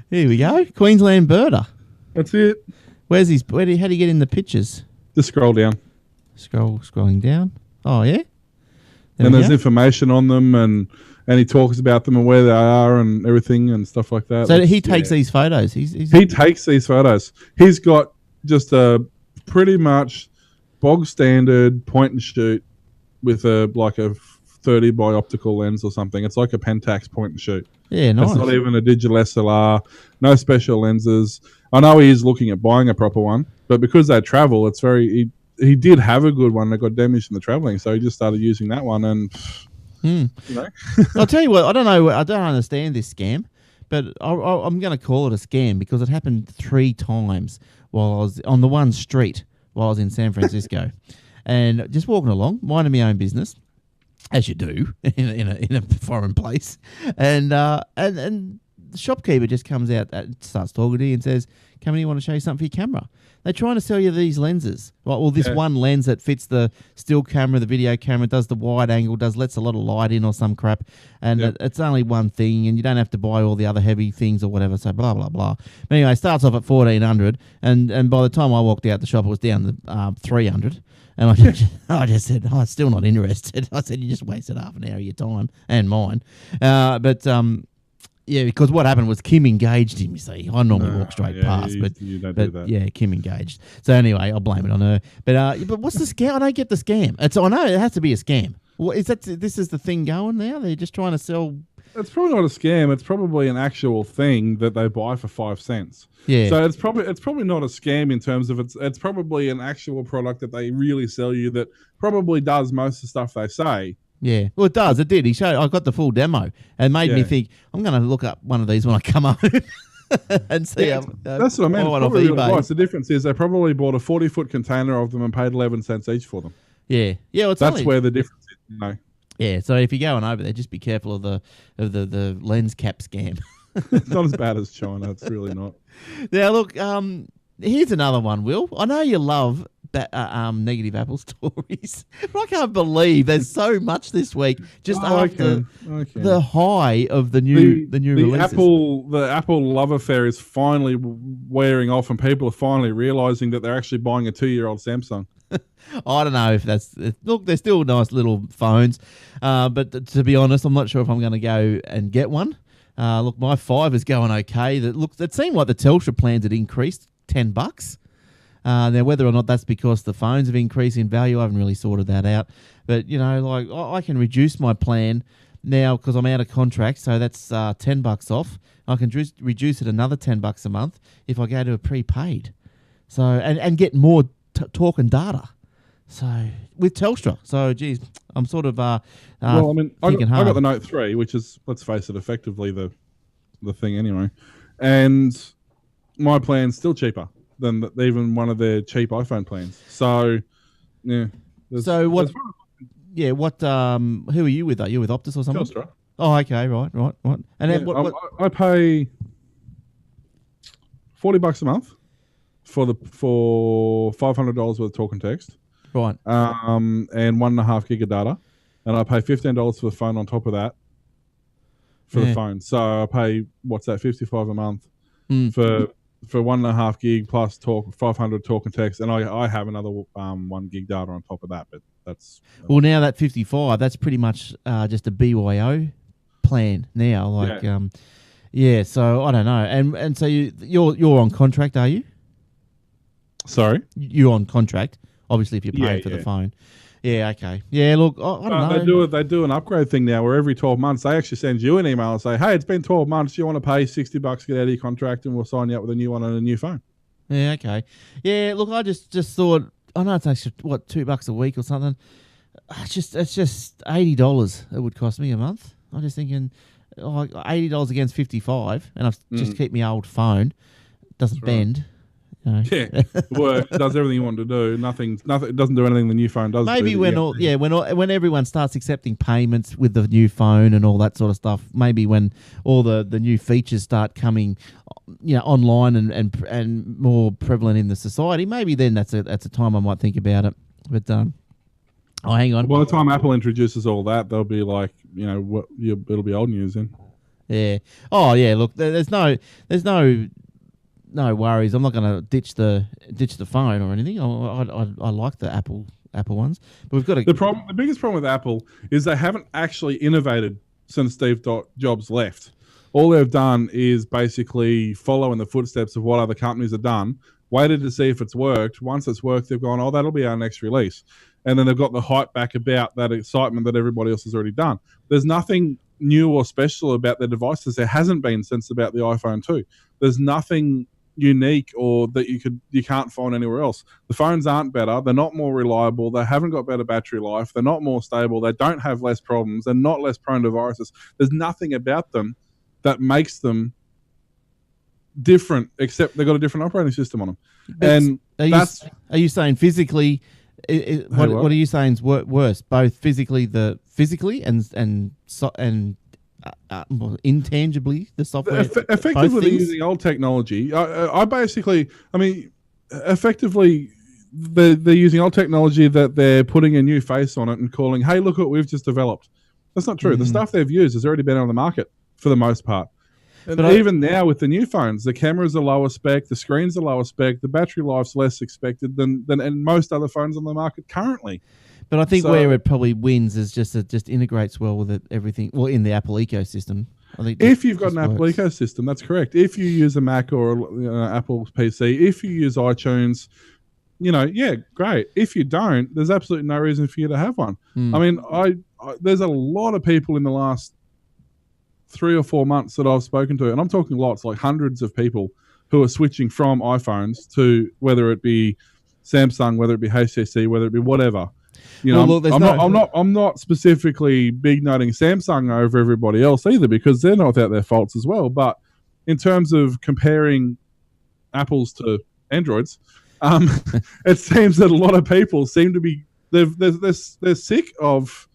here we go. Queensland Birder. That's it. How do you get in the pictures? Just scroll down. Scrolling down. Oh, yeah? There's information on them, and he talks about them and where they are and everything and stuff like that. So he takes these photos. He takes these photos. He's got just a pretty much bog standard point and shoot with a 30 by optical lens or something. It's like a Pentax point and shoot. Yeah, nice. It's not even a digital SLR, no special lenses. I know he is looking at buying a proper one, but because they travel, it's very... He did have a good one that got damaged in the travelling, so he just started using that one, and... I'll tell you what, I don't know, I don't understand this scam, but I'm going to call it a scam because it happened 3 times while I was on the one street while I was in San Francisco. And just walking along, minding my own business, as you do in a foreign place, and the shopkeeper just comes out and starts talking to you and says, "Come in, you want to show you something for your camera?" They're trying to sell you these lenses. Right? Well, this one lens that fits the still camera, the video camera, does the wide angle, lets a lot of light in or some crap, and it's only one thing, and you don't have to buy all the other heavy things or whatever. So blah blah blah. But anyway, it starts off at 1,400, and by the time I walked out the shop, it was down to 300. And I just said, "Oh, I'm still not interested." I said, "You just wasted half an hour of your time and mine." Yeah, because what happened was Kim engaged him, you see. I normally walk straight past, but you don't do that. Yeah, Kim engaged. So anyway, I'll blame it on her. But what's the scam? I don't get the scam. I know it has to be a scam. What is that? This is the thing going now? They're just trying to sell. It's probably not a scam. It's probably an actual thing that they buy for 5 cents. Yeah. So it's probably not a scam in terms of it's probably an actual product that they really sell you that probably does most of the stuff they say. Yeah, well, it does. It did. I got the full demo and made me think, I'm going to look up one of these when I come home and see how. That's what I mean. It's probably really nice. The difference is they probably bought a 40-foot container of them and paid 11 cents each for them. Yeah, yeah. Well, that's where the difference is. You know. Yeah, so if you're going over there, just be careful of the lens cap scam. It's not as bad as China. It's really not. Now, look, here's another one, Will. I know you love negative Apple stories, but I can't believe there's so much this week just after the high of the new releases. The Apple love affair is finally wearing off, and people are finally realizing that they're actually buying a 2-year-old Samsung. I don't know if look, they're still nice little phones, but to be honest, I'm not sure if I'm going to go and get one. Look, my 5 is going okay. It seemed like the Telstra plans had increased $10. Now, whether or not that's because the phones have increased in value, I haven't really sorted that out. But, you know, like I can reduce my plan now because I'm out of contract, so that's $10 off. I can reduce it another $10 a month if I go to a prepaid. So and get more talk and data. So with Telstra. So, geez, I'm sort of well, I mean, I got the Note 3, which is, let's face it, effectively the thing anyway. And my plan's still cheaper than even one of their cheap iPhone plans. So, yeah. So what? Yeah, what? Who are you with? Are you with Optus or something? Telstra. Oh, okay, right. And then what? I pay $40 a month for $500 worth of talk and text. Right. And 1.5 gig of data, and I pay $15 for the phone on top of that for the phone. So I pay $55 a month for 1.5 gig plus 500 talk and text, and I have another 1 gig data on top of that. But that's well, now that 55, that's pretty much just a BYO plan now. Like, yeah. So I don't know, and so you're on contract, are you? Sorry, you're on contract. Obviously, if you're paying for the phone. Yeah, okay. Yeah, look, I don't know. They do an upgrade thing now where every 12 months they actually send you an email and say, "Hey, it's been 12 months. Do you want to pay $60 to get out of your contract, and we'll sign you up with a new one and a new phone?" Yeah, okay. Yeah, look, I just thought, I know it's actually $2 a week or something. It's just $80 it would cost me a month. I'm just thinking, $80 against 55, and I just keep my old phone. It doesn't bend. No. Yeah, work does everything you want to do. Nothing. It doesn't do anything the new phone does. Maybe when everyone starts accepting payments with the new phone and all that sort of stuff. Maybe when all the new features start coming, online and more prevalent in the society. Maybe then that's a time I might think about it. But hang on. By the time Apple introduces all that, they'll be like, it'll be old news then. Yeah. Oh yeah. Look, there's no worries. I'm not going to ditch the phone or anything. I like the Apple ones, but we've got the biggest problem with Apple is they haven't actually innovated since Steve Jobs left. All they've done is basically follow in the footsteps of what other companies have done. Waited to see if it's worked. Once it's worked, they've gone, "Oh, that'll be our next release," and then they've got the hype back about that excitement that everybody else has already done. There's nothing new or special about their devices. There hasn't been since about the iPhone 2. There's nothing unique or that you can't find anywhere else. The phones aren't better. They're not more reliable. They haven't got better battery life. They're not more stable. They don't have less problems. They're not less prone to viruses. There's nothing about them that makes them different, except they've got a different operating system on them. And are you saying physically? What are you saying is worse? Both physically and intangibly the software. Effectively, they're using old technology. Effectively, they're using old technology that they're putting a new face on it and calling, "Hey, look what we've just developed." That's not true. The stuff they've used has already been on the market for the most part. And even now with the new phones, the cameras are lower spec, the screens are lower spec, the battery life's less expected than in most other phones on the market currently. But I think where it probably wins is just it just integrates well with everything. Well, in the Apple ecosystem, I think. If you've got an Apple ecosystem, that's correct. If you use a Mac or Apple PC, if you use iTunes, great. If you don't, there's absolutely no reason for you to have one. I mean, there's a lot of people in the last 3 or 4 months that I've spoken to, and I'm talking lots, like hundreds of people who are switching from iPhones to whether it be Samsung, whether it be HTC, whether it be whatever. I'm not specifically big noting Samsung over everybody else either, because they're not without their faults as well. But in terms of comparing apples to Androids, it seems that a lot of people seem to be they're sick of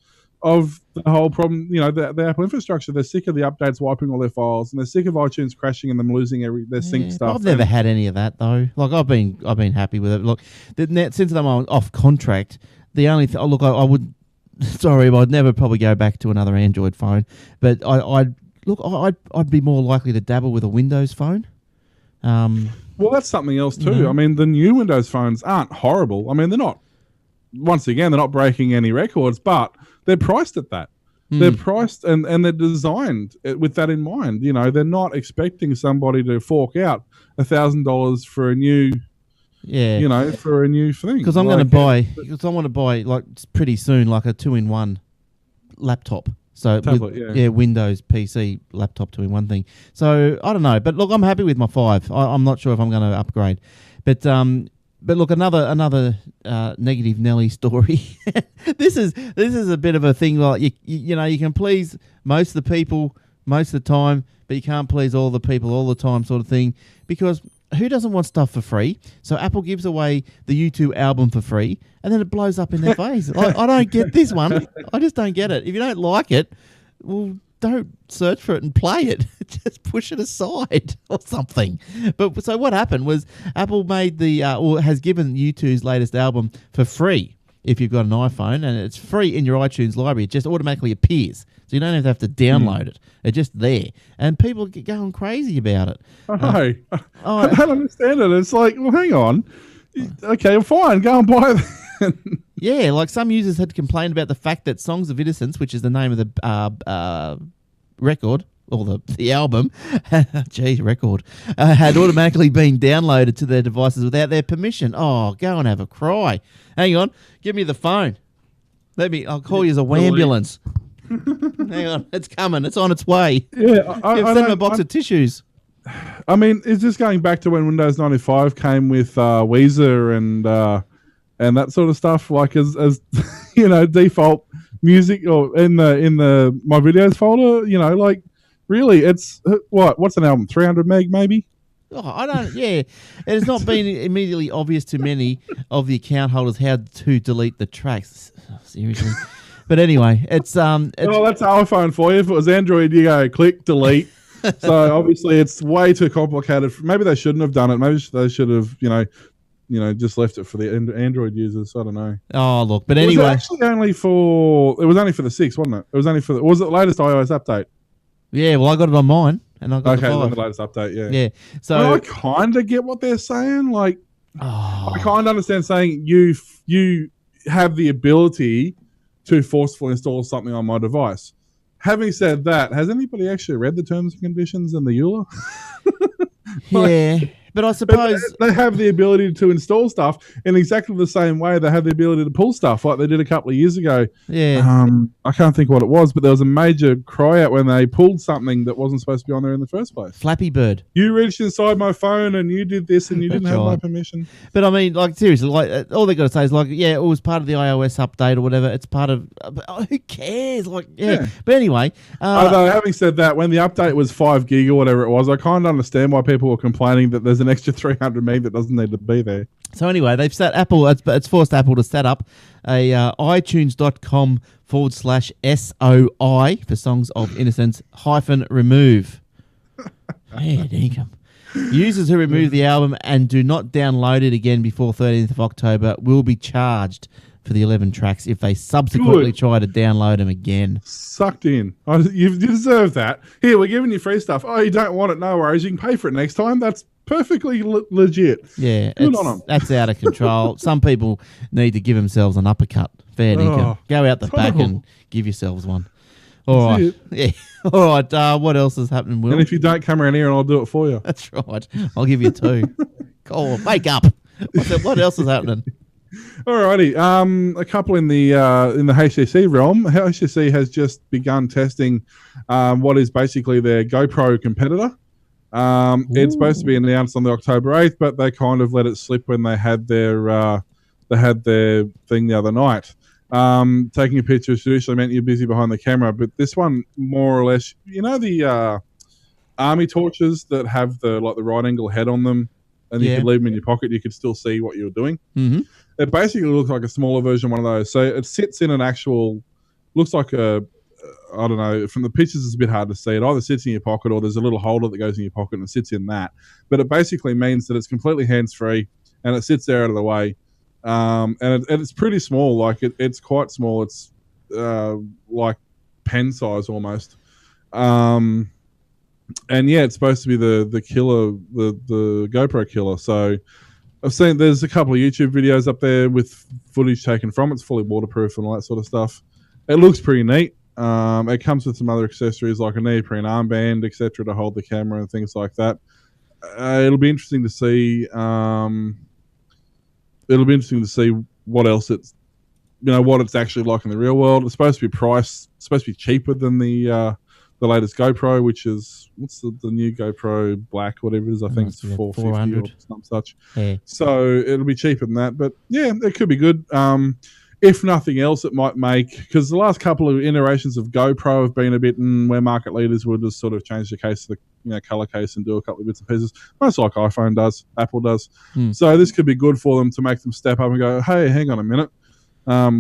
the whole problem. The Apple infrastructure. They're sick of the updates wiping all their files, and they're sick of iTunes crashing and them losing their sync stuff. I've never had any of that though. Like I've been happy with it. Look, since I'm off contract. The only I would. Sorry, but I'd never probably go back to another Android phone. But I'd be more likely to dabble with a Windows phone. Well, that's something else too. I mean, the new Windows phones aren't horrible. I mean, they're not. Once again, they're not breaking any records, but they're priced at that. They're priced and they're designed with that in mind. They're not expecting somebody to fork out $1,000 for a new. Yeah, for a new thing. Because I want to buy like pretty soon, like a 2-in-1 laptop. So tablet, Windows PC laptop 2-in-1 thing. So I don't know, but look, I'm happy with my 5. I'm not sure if I'm going to upgrade, but look, another negative Nelly story. This is a bit of a thing. Like you can please most of the people most of the time, but you can't please all the people all the time, sort of thing, because. Who doesn't want stuff for free? So Apple gives away the U2 album for free, and then it blows up in their face. I don't get this one. I just don't get it. If you don't like it, well, don't search for it and play it. Just push it aside or something. But so what happened was Apple made has given U2's latest album for free if you've got an iPhone, and it's free in your iTunes library. It just automatically appears. So you don't have to download it. It's just there. And people get going crazy about it. I don't understand it. It's like, well, hang on. Okay, fine. Go and buy it. Yeah, like some users had complained about the fact that Songs of Innocence, which is the name of the record, or the album, record, had automatically been downloaded to their devices without their permission. Oh, go and have a cry. Hang on. Give me the phone. I'll call you as a wambulance. Hang on, it's coming. It's on its way. Yeah, send them a box of tissues. I mean, is this going back to when Windows 95 came with Weezer and that sort of stuff, like as default music or in the My Videos folder? Like really, it's what's an album? 300 meg maybe. Oh, I don't. Yeah, it's not been immediately obvious to many of the account holders how to delete the tracks. Seriously. But anyway, it's well, that's iPhone for you. If it was Android, you go click delete. So obviously, it's way too complicated. Maybe they shouldn't have done it. Maybe they should have, just left it for the Android users. I don't know. Oh, look, but anyway, it was only for the 6, wasn't it? It was only for was it the latest iOS update? Yeah, well, I got it on mine, and I got the 5. On the latest update. Yeah. Yeah. So I kind of get what they're saying. Like, I kind of understand saying you have the ability to forcefully install something on my device. Having said that, has anybody actually read the terms and conditions and the EULA? Yeah, but I suppose they have the ability to install stuff in exactly the same way they have the ability to pull stuff, like they did a couple of years ago. Yeah, I can't think what it was, but there was a major cry out when they pulled something that wasn't supposed to be on there in the first place. Flappy Bird. You reached inside my phone and you did this and you didn't have my permission. But I mean, like seriously, like all they got to say is like, yeah, it was part of the iOS update or whatever. It's part of. Who cares? Like, yeah. But anyway, although having said that, when the update was 5 gig or whatever it was, I kind of understand why people were complaining that there's an extra 300 meg that doesn't need to be there. So anyway, they've set Apple. It's forced Apple to set up a iTunes.com/SOI for Songs of Innocence -remove. Fair dinkum. Users who remove the album and do not download it again before 13th of October will be charged for the 11 tracks if they subsequently try to download them again. Sucked in. You deserve that. Here, we're giving you free stuff. Oh, you don't want it? No worries. You can pay for it next time. That's perfectly legit. Yeah, Good on 'em. That's out of control. Some people need to give themselves an uppercut. Fair dinkum. Go out the back and give yourselves one. All right. Yeah. All right. What else is happening, Will? And if you don't come around here, and I'll do it for you. That's right. I'll give you 2. Go on, wake up. What else is happening? Alrighty. A couple in the HTC realm. HTC has just begun testing what is basically their GoPro competitor. It's supposed to be announced on the October 8th, but they kind of let it slip when they had their thing the other night. Taking a picture traditionally meant you're busy behind the camera, but this one more or less, the army torches that have the right angle head on them, and you could leave them in your pocket, you could still see what you were doing. Mm-hmm. It basically looks like a smaller version of one of those. So it sits in an actual, looks like I don't know, from the pictures it's a bit hard to see. It either sits in your pocket or there's a little holder that goes in your pocket and it sits in that. But it basically means that it's completely hands-free and it sits there out of the way. And it's pretty small. Like it's quite small. It's like pen size almost. And yeah, it's supposed to be the killer, the GoPro killer. So I've seen there's a couple of YouTube videos up there with footage taken from it. It's fully waterproof and all that sort of stuff. It looks pretty neat. It comes with some other accessories like a neoprene armband, etc., to hold the camera and things like that. It'll be interesting to see. It'll be interesting to see what else what it's actually like in the real world. It's supposed to be supposed to be cheaper than the latest GoPro, which is what's the new GoPro Black, whatever it is. I think it's 450 or some such. Yeah. So it'll be cheaper than that, but yeah, it could be good. If nothing else, it might make, because the last couple of iterations of GoPro have been a bit where market leaders would just sort of change the case of the color case and do a couple of bits and pieces, most like iPhone does, Apple does. So this could be good for them to make them step up and go, hey, hang on a minute,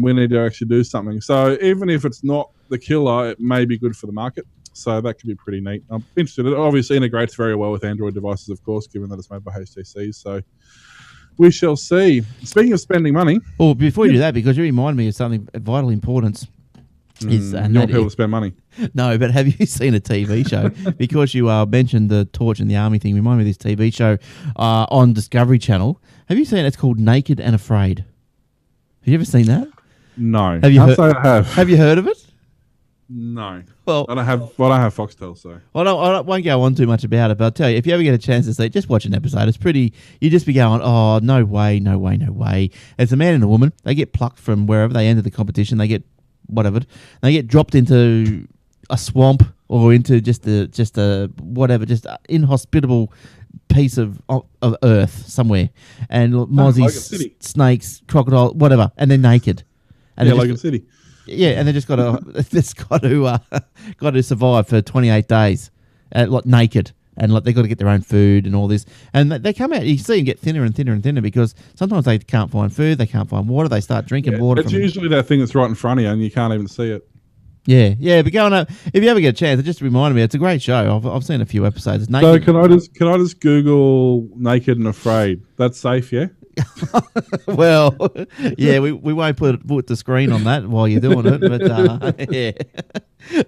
we need to actually do something. So even if it's not the killer, it may be good for the market. So that could be pretty neat. I'm interested. It obviously integrates very well with Android devices, of course, given that it's made by HTC. So we shall see. Speaking of spending money. Well, before you do that, because you remind me of something of vital importance. You want people to spend money? No, but have you seen a TV show? Because you mentioned the torch and the army thing, remind me of this TV show on Discovery Channel. Have you seen it? It's called Naked and Afraid. Have you ever seen that? No. Have you I have. Have you heard of it? No. Well, I don't have Foxtel, so I won't go on too much about it. But I'll tell you, if you ever get a chance to see it, just watch an episode. It's pretty. You just be going, oh, no way, no way, no way. It's a man and a woman. They get plucked from wherever they enter the competition. They get whatever. They get dropped into a swamp or into just a inhospitable piece of earth somewhere, and mozzies, like snakes, crocodile, whatever, and they're naked. And like a city. Yeah, and they just got to survive for 28 days, naked, and they got to get their own food and all this. And they come out. You see them get thinner and thinner and thinner because sometimes they can't find food, they can't find water. They start drinking water. It's usually that thing that's right in front of you, and you can't even see it. Yeah. But going up, if you ever get a chance, it just reminded me. It's a great show. I've seen a few episodes. So can I just Google Naked and Afraid? That's safe, yeah. Well, yeah, we won't put the screen on that while you're doing it, but yeah,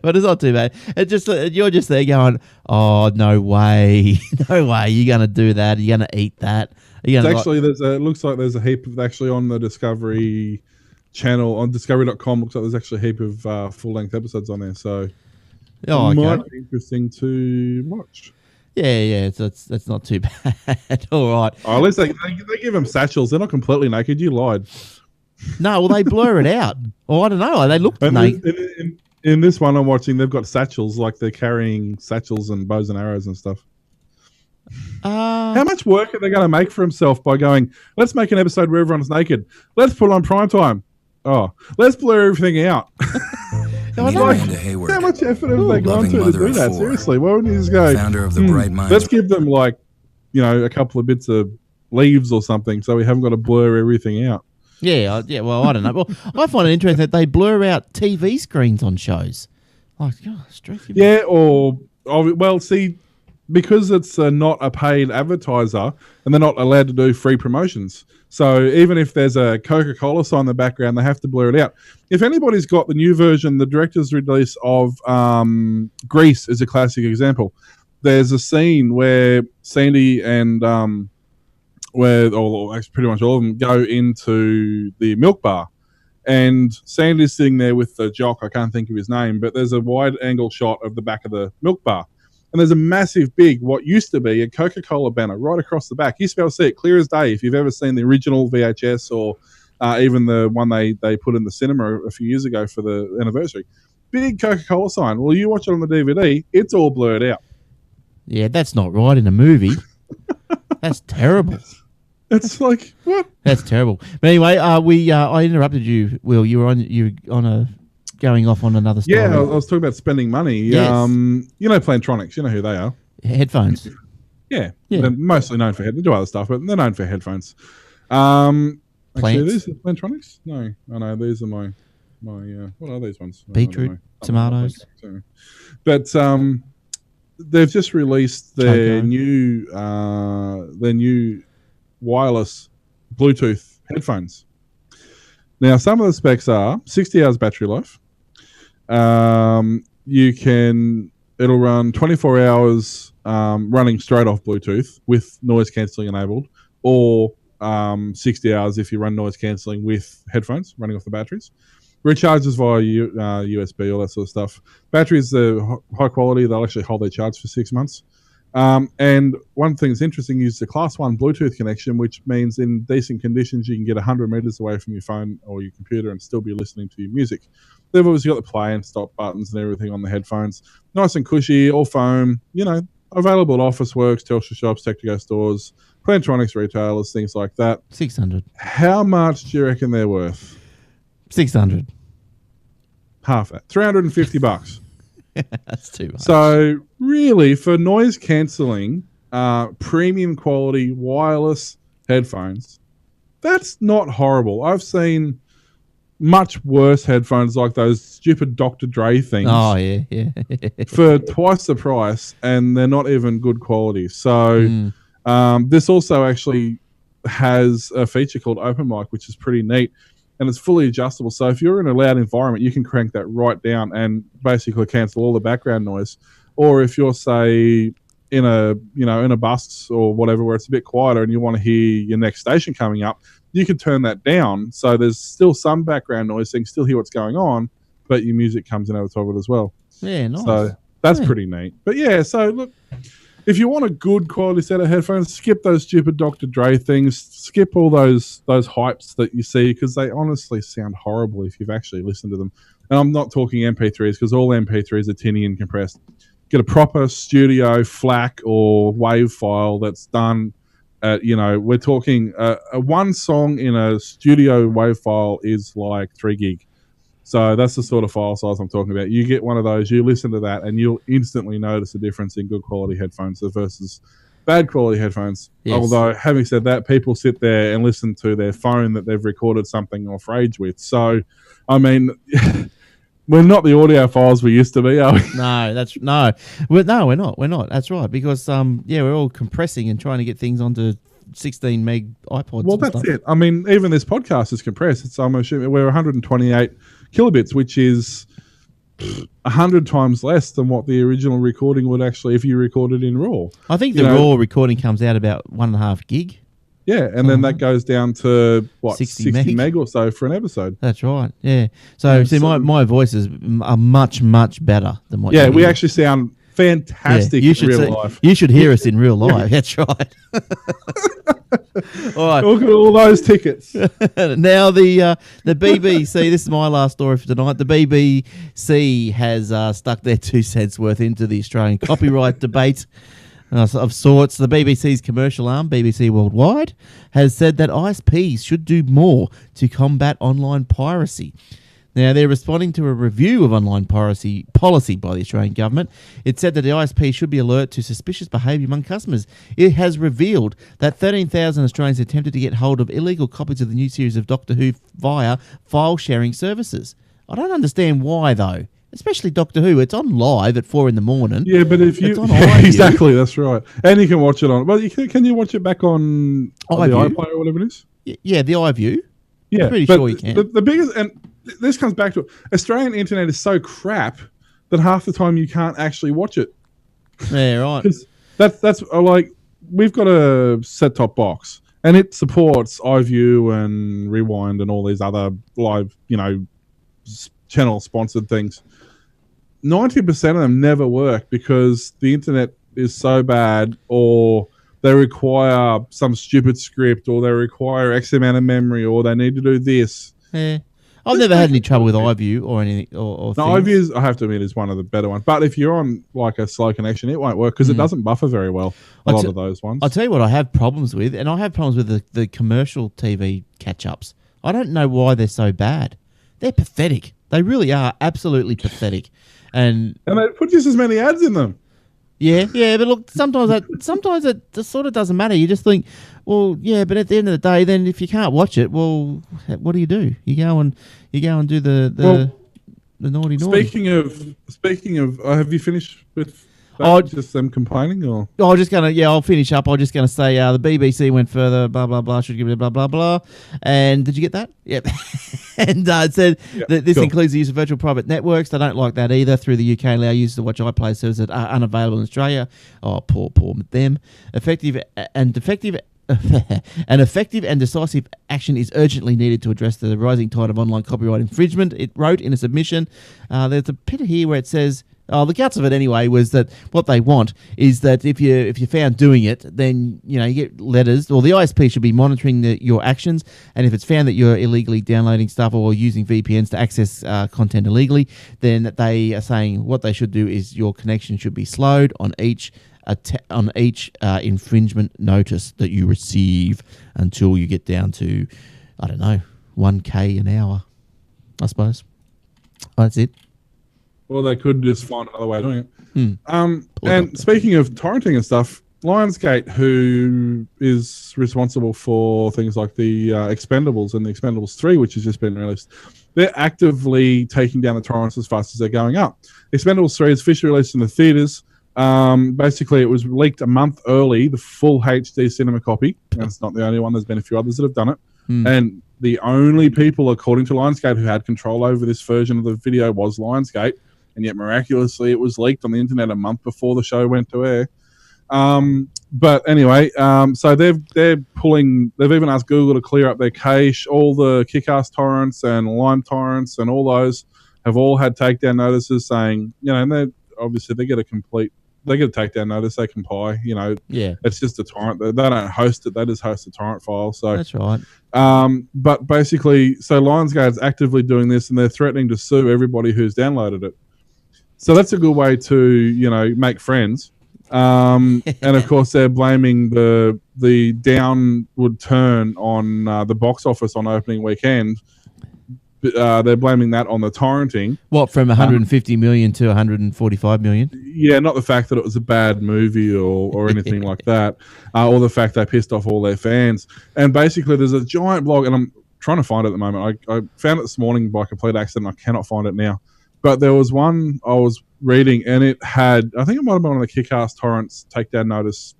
but it's not too bad. It just you're just there going, oh no way, no way, you're gonna do that? You're gonna eat that? It's actually it looks like there's a heap of actually on the Discovery Channel on Discovery.com. Looks like there's actually a heap of full length episodes on there, so it might be interesting to watch. Yeah, that's not too bad. All right. Oh, at least they give them satchels. They're not completely naked. You lied. No, well, they blur it out. Or I don't know. They look naked. In this one I'm watching, they've got satchels, like they're carrying satchels and bows and arrows and stuff. How much work are they going to make for himself by going, let's make an episode where everyone's naked. Let's put it on prime time. Oh, let's blur everything out. How much effort have they gone to do that? Seriously, why wouldn't you just go, founder of the Bright Minds. Let's give them a couple of bits of leaves or something, so we haven't got to blur everything out. Yeah. Well, I don't know. Well, I find it interesting that they blur out TV screens on shows. Like, yeah, well, see, because it's not a paid advertiser, and they're not allowed to do free promotions. So even if there's a Coca-Cola sign in the background, they have to blur it out. If anybody's got the new version, the director's release of Grease is a classic example. There's a scene where Sandy and or actually pretty much all of them go into the milk bar, and Sandy's sitting there with the jock. I can't think of his name, but there's a wide angle shot of the back of the milk bar. And there's a massive, big, what used to be a Coca-Cola banner right across the back. You used to be able to see it clear as day if you've ever seen the original VHS or even the one they put in the cinema a few years ago for the anniversary. Big Coca-Cola sign. Well, you watch it on the DVD, it's all blurred out. Yeah, that's not right in a movie. That's terrible. It's like, what? That's terrible. But anyway, I interrupted you, Will. You were going off on another story. Yeah, I was talking about spending money. Yes. You know Plantronics. You know who they are. Headphones. Yeah. They're mostly known for they do other stuff, but they're known for headphones. Actually, these are Plantronics? No. Oh, no, these are my what are these ones? Beetroot, tomatoes. But they've just released their new wireless Bluetooth headphones. Now, some of the specs are 60 hours battery life. It'll run 24 hours running straight off Bluetooth with noise cancelling enabled, or 60 hours if you run noise cancelling with headphones running off the batteries. Recharges via USB, all that sort of stuff. Batteries are high quality. They'll actually hold their charge for 6 months. And one thing that's interesting is the Class 1 Bluetooth connection, which means in decent conditions you can get 100 meters away from your phone or your computer and still be listening to your music. They've obviously got the play and stop buttons and everything on the headphones. Nice and cushy, all foam, available at Officeworks, Telstra shops, Tech2Go stores, Plantronics retailers, things like that. 600. How much do you reckon they're worth? 600. Half that. $350. That's too much. So really, for noise cancelling, premium quality wireless headphones, that's not horrible. I've seen much worse headphones like those stupid Dr. Dre things. Oh, yeah. For twice the price, and they're not even good quality. So this also actually has a feature called Open Mic, which is pretty neat. And it's fully adjustable. So if you're in a loud environment, you can crank that right down and basically cancel all the background noise. Or if you're, say, in a bus or whatever where it's a bit quieter and you want to hear your next station coming up, you can turn that down. So there's still some background noise, so you can still hear what's going on, but your music comes in over the top of it as well. Yeah, nice. So that's pretty neat. But yeah, so look, if you want a good quality set of headphones, skip those stupid Dr. Dre things. Skip all those hypes that you see, because they honestly sound horrible if you've actually listened to them. And I'm not talking MP3s, because all MP3s are tinny and compressed. Get a proper studio FLAC or WAV file that's done at, we're talking a one song in a studio WAV file is like 3 gig. So that's the sort of file size I'm talking about. You get one of those, you listen to that, and you'll instantly notice a difference in good quality headphones versus bad quality headphones. Yes. Although, having said that, people sit there and listen to their phone that they've recorded something off Rage with. So, I mean, we're not the audiophiles we used to be, are we? No, we're not. We're not. That's right. Because, we're all compressing and trying to get things onto 16 meg iPods. Well, that's it. I mean, even this podcast is compressed. I'm assuming we're 128 kilobits, which is 100 times less than what the original recording would actually, if you recorded in RAW. I think the raw recording comes out about 1.5 gig. Yeah, and then that goes down to, 60 meg or so for an episode. That's right, yeah. So, my voices are much, much better than what we actually sound fantastic in real life. You should hear us in real life. That's right. All right. Look at all those tickets. Now the BBC. This is my last story for tonight. The BBC has stuck their 2 cents worth into the Australian copyright debate of sorts. The BBC's commercial arm, BBC Worldwide, has said that ISPs should do more to combat online piracy. Now, they're responding to a review of online policy by the Australian government. It said that the ISP should be alert to suspicious behaviour among customers. It has revealed that 13,000 Australians attempted to get hold of illegal copies of the new series of Doctor Who via file-sharing services. I don't understand why, though. Especially Doctor Who. It's on live at 4 a.m. Yeah, but if you... It's on iView. Exactly, that's right. And you can watch it on... Well, can you watch it back on the iPlayer or whatever it is? Yeah, the iView. Yeah, I'm pretty sure you can. The biggest... And this comes back to it. Australian internet is so crap that half the time you can't actually watch it. Yeah, right. That's like... We've got a set-top box, and it supports iView and Rewind and all these other live, channel-sponsored things. 90% of them never work because the internet is so bad, or they require some stupid script, or they require X amount of memory, or they need to do this. Yeah. I've never had any trouble with iView or anything. Or iView, I have to admit, is one of the better ones. But if you're on like a slow connection, it won't work because it doesn't buffer very well. A lot of those ones. I'll tell you what I have problems with, and I have problems with the commercial TV catch-ups. I don't know why they're so bad. They're pathetic. They really are absolutely pathetic. And they put just as many ads in them. Yeah, but look, sometimes it just sort of doesn't matter. You just think, well, yeah, but at the end of the day, then if you can't watch it, well, what do? You go and do the naughty. Speaking of, have you finished with just them complaining, or? I'll finish up. I'm just gonna say the BBC went further, blah blah blah, should give it blah blah blah. And did you get that? Yep. And it said that this includes the use of virtual private networks. They don't like that either. Through the UK, allow users to watch iPlayer services that are unavailable in Australia. Oh, poor them. Effective and decisive action is urgently needed to address the rising tide of online copyright infringement. It wrote in a submission. There's a bit here where it says, the guts of it anyway was that what they want is that if you're found doing it, then you get letters, or the ISP should be monitoring your actions, and if it's found that you're illegally downloading stuff or using VPNs to access content illegally, then they are saying what they should do is your connection should be slowed on each infringement notice that you receive until you get down to, I don't know, 1K an hour, I suppose. That's it. Well, they could just find another way of doing it. And speaking of torrenting and stuff, Lionsgate, who is responsible for things like the Expendables and the Expendables 3, which has just been released, they're actively taking down the torrents as fast as they're going up. Expendables 3 is officially released in the theaters. Basically, it was leaked a month early, the full HD cinema copy. And it's not the only one. There's been a few others that have done it. And the only people, according to Lionsgate, who had control over this version of the video was Lionsgate. And yet, miraculously, it was leaked on the internet a month before the show went to air. But anyway, so they've even asked Google to clear up their cache. All the Kick-Ass torrents and Lime torrents and all those have all had takedown notices saying, and they get a takedown notice. They comply, It's just a torrent. They don't host it. They just host a torrent file. So that's right. But basically, so Lionsgate's actively doing this, and they're threatening to sue everybody who's downloaded it. So that's a good way to, make friends. And of course, they're blaming the downward turn on the box office on opening weekend. They're blaming that on the torrenting. What, from 150 million to 145 million? Yeah, not the fact that it was a bad movie or anything like that, or the fact they pissed off all their fans. And basically, there's a giant blog, and I'm trying to find it at the moment. I found it this morning by complete accident. I cannot find it now. But there was one I was reading, and it had, I think it might have been on the Kick-Ass Torrents takedown notice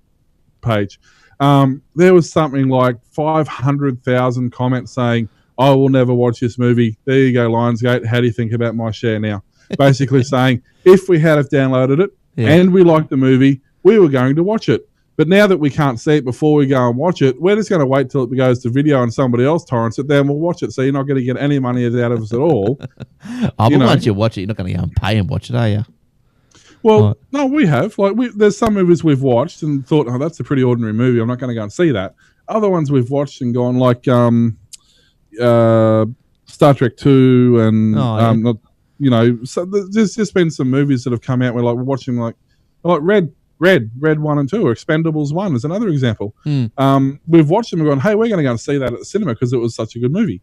page. There was something like 500,000 comments saying, I will never watch this movie. There you go, Lionsgate. How do you think about my share now? Basically saying, if we had downloaded it and we liked the movie, we were going to watch it. But now that we can't see it before we go and watch it, we're just going to wait till it goes to video and somebody else torrents it, then we'll watch it. So you're not going to get any money out of us at all. But once you watch it, you're not going to go and pay and watch it, are you? Well, no, we have. There's some movies we've watched and thought, oh, that's a pretty ordinary movie. I'm not going to go and see that. Other ones we've watched and gone, like Star Trek 2 and, so there's just been some movies that have come out where we're watching like Red 1 and 2 or Expendables 1 is another example. We've watched them and gone, hey, we're going to go and see that at the cinema because it was such a good movie.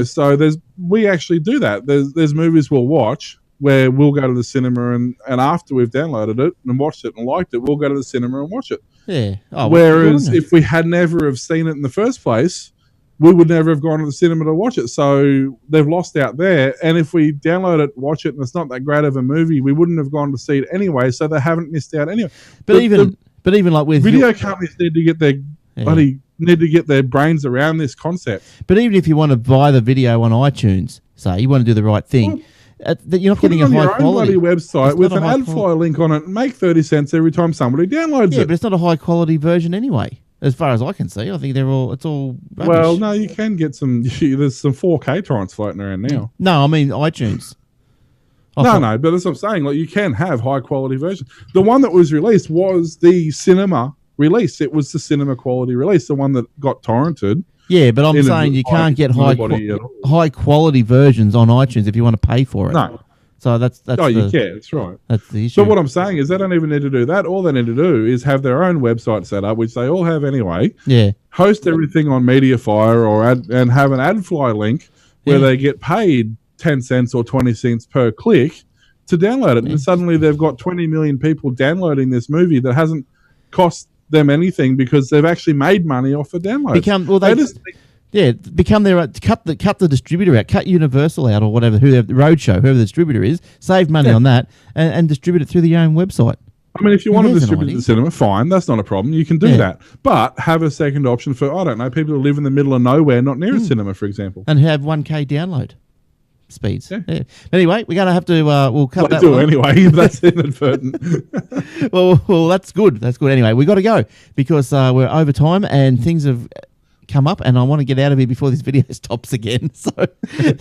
So we actually do that. There's movies we'll watch where we'll go to the cinema and after we've downloaded it and watched it and liked it, we'll go to the cinema and watch it. Yeah. Oh, whereas if we had never have seen it in the first place, we would never have gone to the cinema to watch it. So they've lost out there. And if we download it, watch it, and it's not that great of a movie, we wouldn't have gone to see it anyway. So they haven't missed out anyway. But even like with video companies need to get their brains around this concept. But even if you want to buy the video on iTunes, say you want to do the right thing, you're not getting a high quality website with an AdFly link on it and make 30 cents every time somebody downloads it. Yeah, but it's not a high quality version anyway. As far as I can see, I think it's all rubbish. Well, no, you can get there's some 4K torrents floating around now. No, I mean iTunes. No, but that's what I'm saying. Like, you can have high quality versions. The one that was released was the cinema release. It was the cinema quality release, the one that got torrented. Yeah, but I'm saying you can't get high quality versions on iTunes if you want to pay for it. No. So that's you can. That's right. That's the issue. But what I'm saying is they don't even need to do that. All they need to do is have their own website set up, which they all have anyway. Yeah. Host everything on Mediafire and have an AdFly link where they get paid 10 cents or 20 cents per click to download it. Yeah. And suddenly they've got 20 million people downloading this movie that hasn't cost them anything because they've actually made money off the download. Become their cut the distributor out, cut Universal out or whatever, Roadshow, whoever the distributor is, save money on that and distribute it through their own website. I mean, if you want to distribute the cinema, fine, that's not a problem. You can do that. But have a second option for, I don't know, people who live in the middle of nowhere, not near a cinema, for example. And have 1K download speeds. Yeah. Anyway, we're going to have to, we'll cut that one. Anyway, that's inadvertent. well, that's good. That's good. Anyway, we got to go because we're over time and things have come up and I want to get out of here before this video stops again. So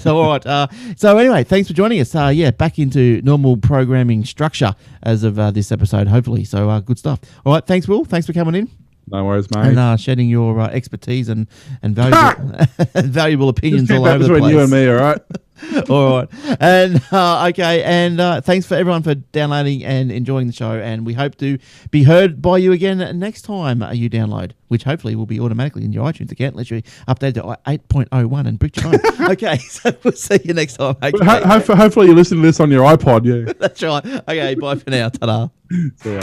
all right. So anyway, thanks for joining us. Back into normal programming structure as of this episode, hopefully. So good stuff. All right. Thanks, Will. Thanks for coming in. No worries, mate. And shedding your expertise and valuable opinions all over the place. Between you and me, all right? All right. And okay. And thanks for everyone for downloading and enjoying the show. And we hope to be heard by you again next time you download, which hopefully will be automatically in your iTunes account. Let you update to 8.01 and brick your phone. Okay. So we'll see you next time. Okay. Hopefully you listen to this on your iPod. Yeah. That's right. Okay. Bye for now. Ta-da. See ya.